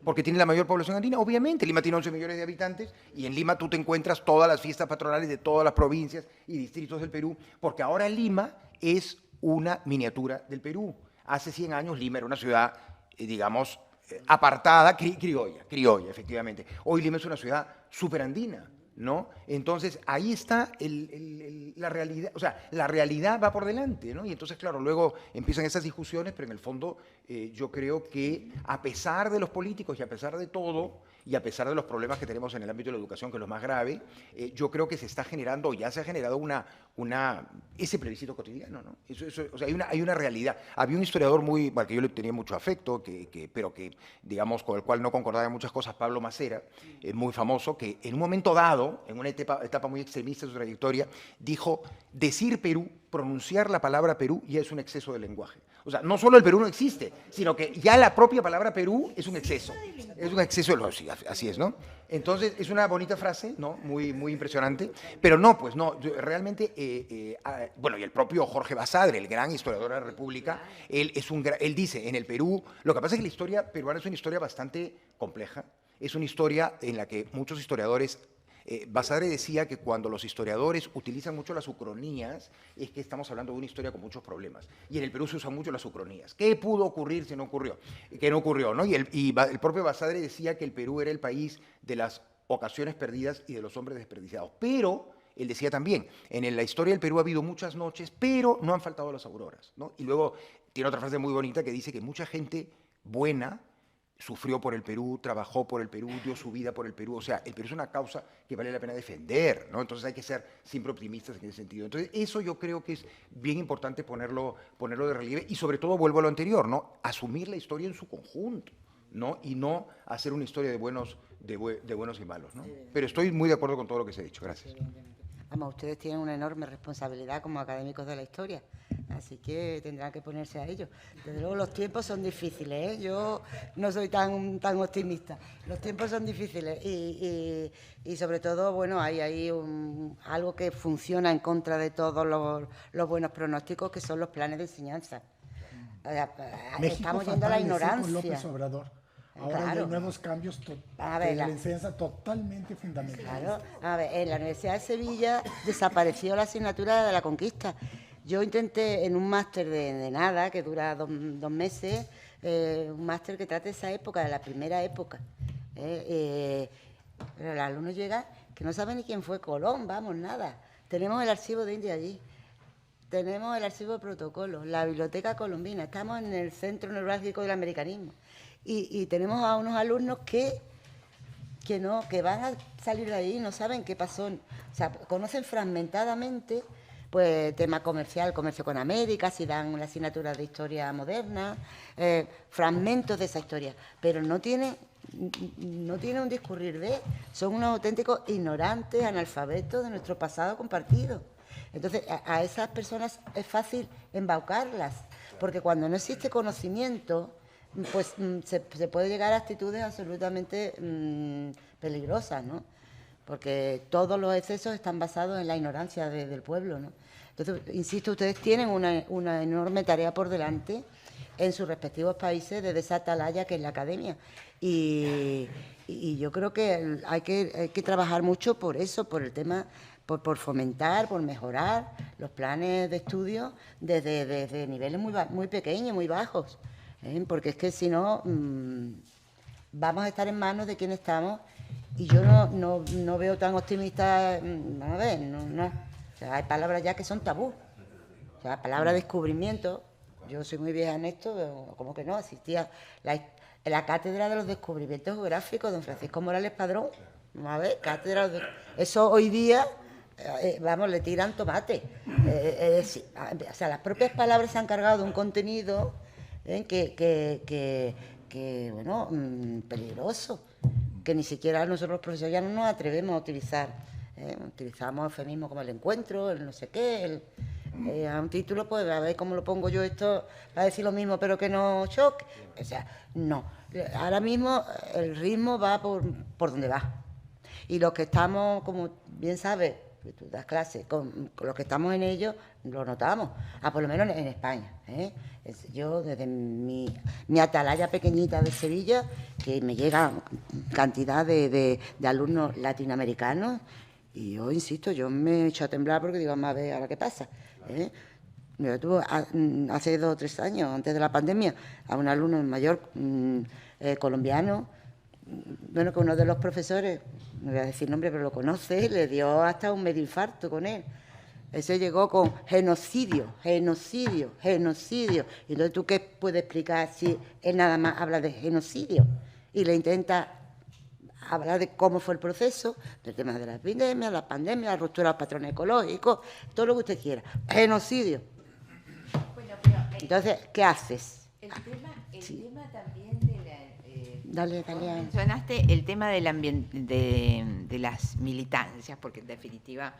Porque tiene la mayor población andina, obviamente. Lima tiene 11 millones de habitantes y en Lima tú te encuentras todas las fiestas patronales de todas las provincias y distritos del Perú, porque ahora Lima es una miniatura del Perú. Hace 100 años Lima era una ciudad, digamos, apartada, criolla, efectivamente. Hoy Lima es una ciudad superandina, ¿no? Entonces, ahí está la realidad, o sea, la realidad va por delante, ¿no? Y entonces, claro, luego empiezan esas discusiones, pero en el fondo yo creo que a pesar de los políticos y a pesar de todo, y a pesar de los problemas que tenemos en el ámbito de la educación, que es lo más grave, yo creo que se está generando, ya se ha generado ese plebiscito cotidiano, ¿no? O sea, hay una realidad. Había un historiador al que yo le tenía mucho afecto, pero que, digamos, con el cual no concordaba en muchas cosas, Pablo Macera, muy famoso, que en un momento dado, en una etapa muy extremista de su trayectoria, dijo, decir Perú, pronunciar la palabra Perú ya es un exceso de lenguaje. O sea, no solo el Perú no existe, sino que ya la propia palabra Perú es un exceso. Es un exceso de... Sí, así es, ¿no? Entonces, es una bonita frase, ¿no? Muy, muy impresionante. Pero no, pues no, realmente... bueno, y el propio Jorge Basadre, el gran historiador de la República, él dice, en el Perú... Lo que pasa es que la historia peruana es una historia bastante compleja. Es una historia en la que muchos historiadores... Basadre decía que cuando los historiadores utilizan mucho las ucronías es que estamos hablando de una historia con muchos problemas. Y en el Perú se usan mucho las ucronías. ¿Qué pudo ocurrir si no ocurrió? Que no ocurrió, ¿no? Y el propio Basadre decía que el Perú era el país de las ocasiones perdidas y de los hombres desperdiciados. Pero él decía también, en la historia del Perú ha habido muchas noches, pero no han faltado las auroras, ¿no? Y luego tiene otra frase muy bonita que dice que mucha gente buena sufrió por el Perú, trabajó por el Perú, dio su vida por el Perú. O sea, el Perú es una causa que vale la pena defender, ¿no? Entonces hay que ser siempre optimistas en ese sentido. Entonces eso yo creo que es bien importante ponerlo de relieve y sobre todo vuelvo a lo anterior, ¿no? Asumir la historia en su conjunto, ¿no? Y no hacer una historia de buenos y malos, ¿no? Pero estoy muy de acuerdo con todo lo que se ha dicho. Gracias. Vamos, ustedes tienen una enorme responsabilidad como académicos de la historia, así que tendrán que ponerse a ello. Desde luego los tiempos son difíciles, ¿eh? Yo no soy tan optimista. Los tiempos son difíciles y sobre todo, bueno, hay algo que funciona en contra de todos los buenos pronósticos, que son los planes de enseñanza. Estamos yendo a la ignorancia. Con López Obrador. Ahora Claro. hay nuevos cambios de la enseñanza totalmente fundamentales. Claro, a ver, en la Universidad de Sevilla desapareció la asignatura de la conquista. Yo intenté en un máster de nada, que dura dos meses, un máster que trate esa época, de la primera época. Pero el alumno llega que no sabe ni quién fue Colón, vamos, nada. Tenemos el archivo de India allí. Tenemos el archivo de protocolos, la biblioteca colombina, estamos en el centro neurálgico del americanismo. Y tenemos a unos alumnos que van a salir de ahí y no saben qué pasó. O sea, conocen fragmentadamente, pues, tema comercial, comercio con América, si dan la asignatura de historia moderna, fragmentos de esa historia, pero no tienen un discurrir son unos auténticos ignorantes, analfabetos de nuestro pasado compartido. Entonces, a esas personas es fácil embaucarlas, porque cuando no existe conocimiento, pues se puede llegar a actitudes absolutamente peligrosas, ¿no? Porque todos los excesos están basados en la ignorancia del pueblo, ¿no? Entonces, insisto, ustedes tienen una enorme tarea por delante en sus respectivos países desde esa atalaya que es la academia. Y yo creo que hay que trabajar mucho por eso, por el tema, por fomentar, por mejorar los planes de estudio desde niveles muy pequeños, muy bajos. Porque es que si no, vamos a estar en manos de quien estamos y yo no veo tan optimista, no. O sea, hay palabras ya que son tabú. O sea, la palabra descubrimiento, yo soy muy vieja en esto, como que no, existía la Cátedra de los Descubrimientos Geográficos, don Francisco Morales Padrón, vamos a ver, cátedra eso hoy día vamos, le tiran tomate. Es decir, o sea, las propias palabras se han cargado de un contenido bueno, peligroso, que ni siquiera nosotros los profesores ya no nos atrevemos a utilizar. Utilizamos eufemismos como el encuentro, el no sé qué, a un título, pues a ver cómo lo pongo yo esto, va a decir lo mismo, pero que no choque. O sea, no. Ahora mismo el ritmo va por donde va. Y los que estamos, como bien sabes, que tú das clases, con los que estamos en ello, lo notamos, por lo menos en España. Yo, desde mi atalaya pequeñita de Sevilla, que me llega cantidad de alumnos latinoamericanos, y yo insisto, yo me he hecho a temblar porque digo, vamos a ver ahora qué pasa. Yo tuve hace 2 o 3 años, antes de la pandemia, a un alumno mayor colombiano, bueno, que uno de los profesores, no voy a decir nombre, pero lo conoce, le dio hasta un medio infarto con él. Ese llegó con genocidio. Y entonces, ¿tú qué puedes explicar si él nada más habla de genocidio? Y le intenta hablar de cómo fue el proceso, del tema de la epidemia, la pandemia, la ruptura de los patrones ecológicos, todo lo que usted quiera. Genocidio. Bueno, pero, entonces, ¿qué haces? El Sí. tema también de la... Dale. Mencionaste el tema del de las militancias, porque en definitiva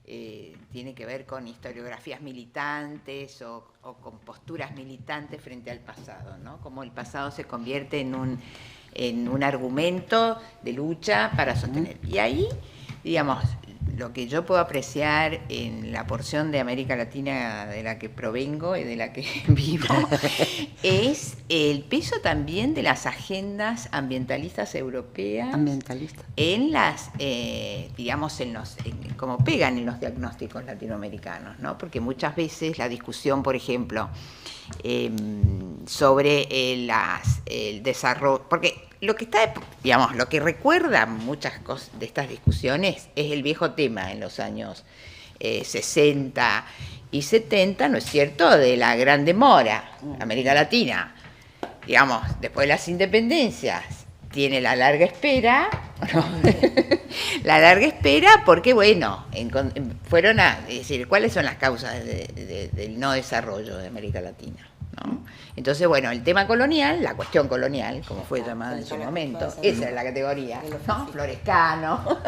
tiene que ver con historiografías militantes o con posturas militantes frente al pasado, ¿no? Cómo el pasado se convierte en un argumento de lucha para sostener. Y ahí, digamos, lo que yo puedo apreciar en la porción de América Latina de la que provengo y de la que vivo es el peso también de las agendas ambientalistas europeas en las, digamos, como pegan en los diagnósticos latinoamericanos, ¿no? Porque muchas veces la discusión, por ejemplo, sobre el desarrollo, porque lo que está, digamos, lo que recuerda muchas cosas de estas discusiones es el viejo tema en los años 60 y 70, ¿no es cierto?, de la gran demora, América Latina, digamos, después de las independencias, tiene la larga espera, ¿no? La larga espera porque, bueno, fueron es decir, ¿cuáles son las causas del no desarrollo de América Latina? ¿No? Entonces, bueno, el tema colonial, la cuestión colonial, como fue llamada en su momento, esa es la categoría, ¿no? Florescano.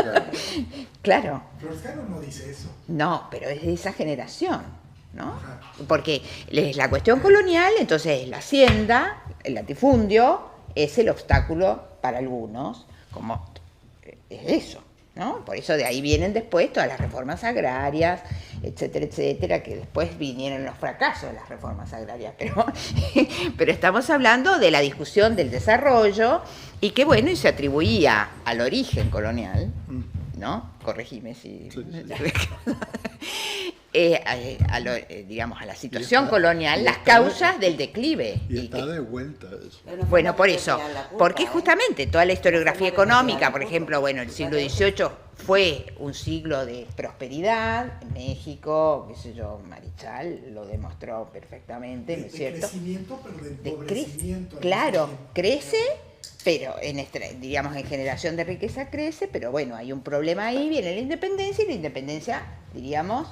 Claro. Florescano no dice eso. No, pero es de esa generación, ¿no? Porque la cuestión colonial, entonces, la hacienda, el latifundio, es el obstáculo para algunos, como es eso, ¿no? Por eso de ahí vienen después todas las reformas agrarias, etcétera, etcétera, que después vinieron los fracasos de las reformas agrarias. Pero estamos hablando de la discusión del desarrollo y que, bueno, y se atribuía al origen colonial, ¿no? Corregime si... Sí. Digamos, a la situación colonial, las causas del declive. Y está de vuelta eso. Bueno, por eso, porque justamente toda la historiografía económica, por ejemplo, bueno, el siglo XVIII fue un siglo de prosperidad, México, qué sé yo, Marichal lo demostró perfectamente, ¿no es cierto? De crecimiento, pero de empobrecimiento. Claro, crece, pero digamos en generación de riqueza crece, pero bueno, hay un problema ahí, viene la independencia y la independencia, diríamos,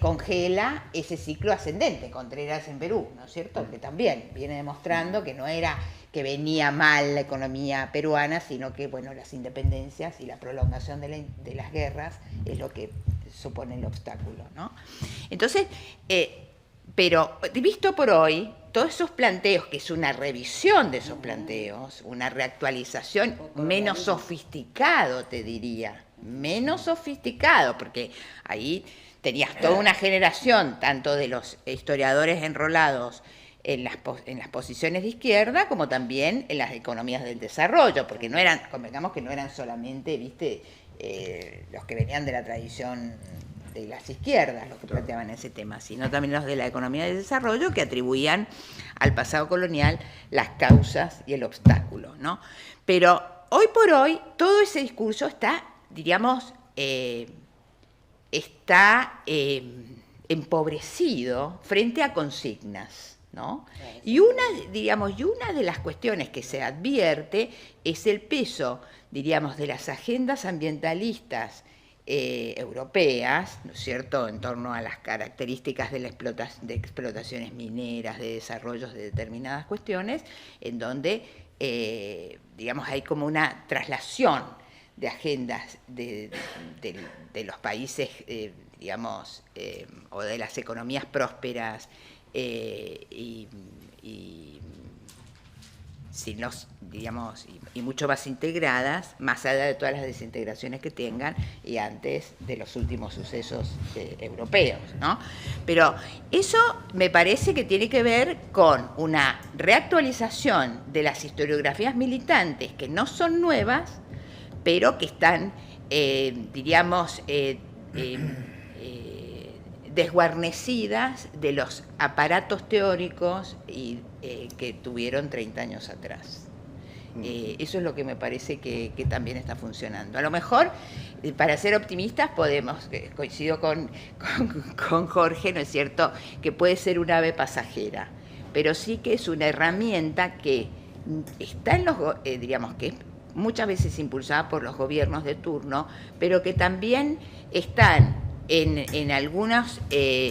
congela ese ciclo ascendente. Contreras en Perú, ¿no es cierto? Que también viene demostrando que no era que venía mal la economía peruana, sino que, bueno, las independencias y la prolongación de las guerras es lo que supone el obstáculo, ¿no? Entonces, pero visto por hoy, todos esos planteos, que es una revisión de esos planteos, una reactualización menos sofisticado, te diría, menos sofisticado, porque ahí tenías toda una generación, tanto de los historiadores enrolados en las posiciones de izquierda, como también en las economías del desarrollo, porque no eran, convengamos que no eran solamente, viste, los que venían de la tradición de las izquierdas los que planteaban ese tema, sino también los de la economía del desarrollo, que atribuían al pasado colonial las causas y el obstáculo, ¿no? Pero hoy por hoy todo ese discurso está, diríamos, está empobrecido frente a consignas, ¿no? Y una de las cuestiones que se advierte es el peso, diríamos, de las agendas ambientalistas europeas, ¿no es cierto?, en torno a las características de explotaciones mineras, de desarrollos de determinadas cuestiones, en donde, digamos, hay como una traslación de agendas de los países, digamos, o de las economías prósperas y digamos, y mucho más integradas, más allá de todas las desintegraciones que tengan y antes de los últimos sucesos europeos, ¿no? Pero eso me parece que tiene que ver con una reactualización de las historiografías militantes que no son nuevas, pero que están, diríamos, desguarnecidas de los aparatos teóricos que tuvieron 30 años atrás. Eso es lo que me parece que también está funcionando. A lo mejor, para ser optimistas, podemos, coincido con Jorge, ¿no es cierto?, que puede ser un ave pasajera, pero sí que es una herramienta que está en los, diríamos, que es muchas veces impulsada por los gobiernos de turno, pero que también están en algunos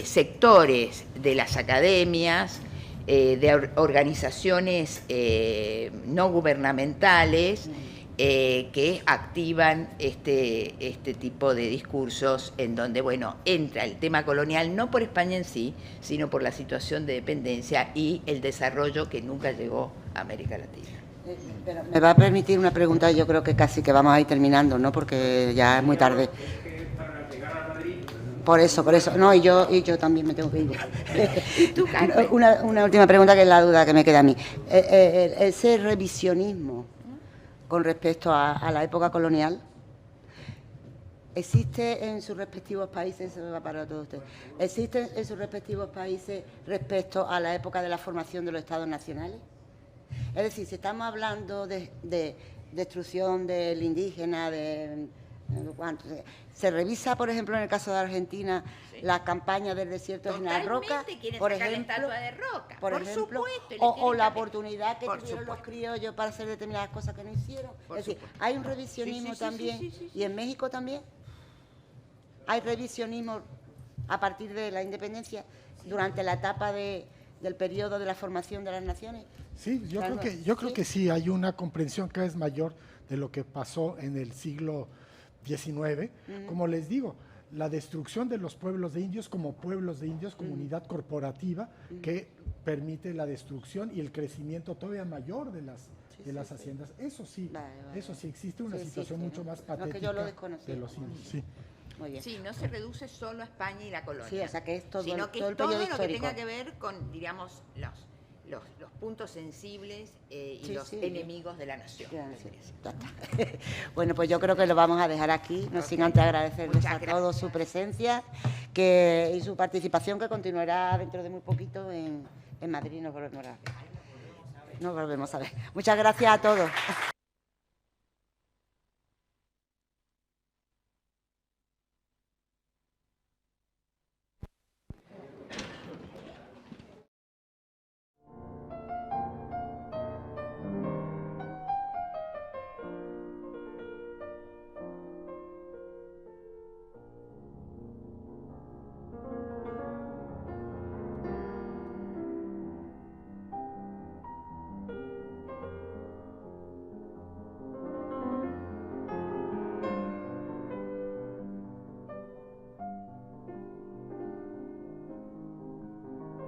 sectores de las academias, de organizaciones no gubernamentales que activan este tipo de discursos en donde, bueno, entra el tema colonial no por España en sí, sino por la situación de dependencia y el desarrollo que nunca llegó a América Latina. Pero me va a permitir una pregunta, yo creo que casi que vamos a ir terminando, ¿no?, porque ya es muy tarde. Por eso, no, y yo también me tengo que ir. Una última pregunta, que es la duda que me queda a mí. Ese revisionismo con respecto a la época colonial, ¿existe en sus respectivos países, se me va para todos ustedes, existe en sus respectivos países respecto a la época de la formación de los estados nacionales? Es decir, si estamos hablando de destrucción del indígena, se revisa, por ejemplo, en el caso de Argentina, sí, la campaña del desierto de General Roca, por ejemplo, la estatua de Roca, por ejemplo, o la oportunidad que tuvieron los criollos para hacer determinadas cosas que no hicieron. Es decir, hay un revisionismo también, y en México también hay revisionismo a partir de la independencia durante la etapa del periodo de la formación de las naciones. Sí, yo creo que sí, hay una comprensión cada vez mayor de lo que pasó en el siglo XIX. Como les digo, la destrucción de los pueblos de indios como pueblos de indios, como unidad corporativa que permite la destrucción y el crecimiento todavía mayor de las haciendas. Eso sí, eso sí, existe una situación mucho más patética, que yo lo desconocía, de los indios. Sí. Muy bien. Sí, no se reduce solo a España y la colonia, sí, o sea, que es todo, sino que todo es todo lo histórico que tenga que ver con, digamos, los puntos sensibles y los enemigos de la nación. Bueno, pues yo creo que lo vamos a dejar aquí, no sin antes agradecerles a todos su presencia y su participación, que continuará dentro de muy poquito en Madrid. Nos volvemos a ver. Muchas gracias a todos.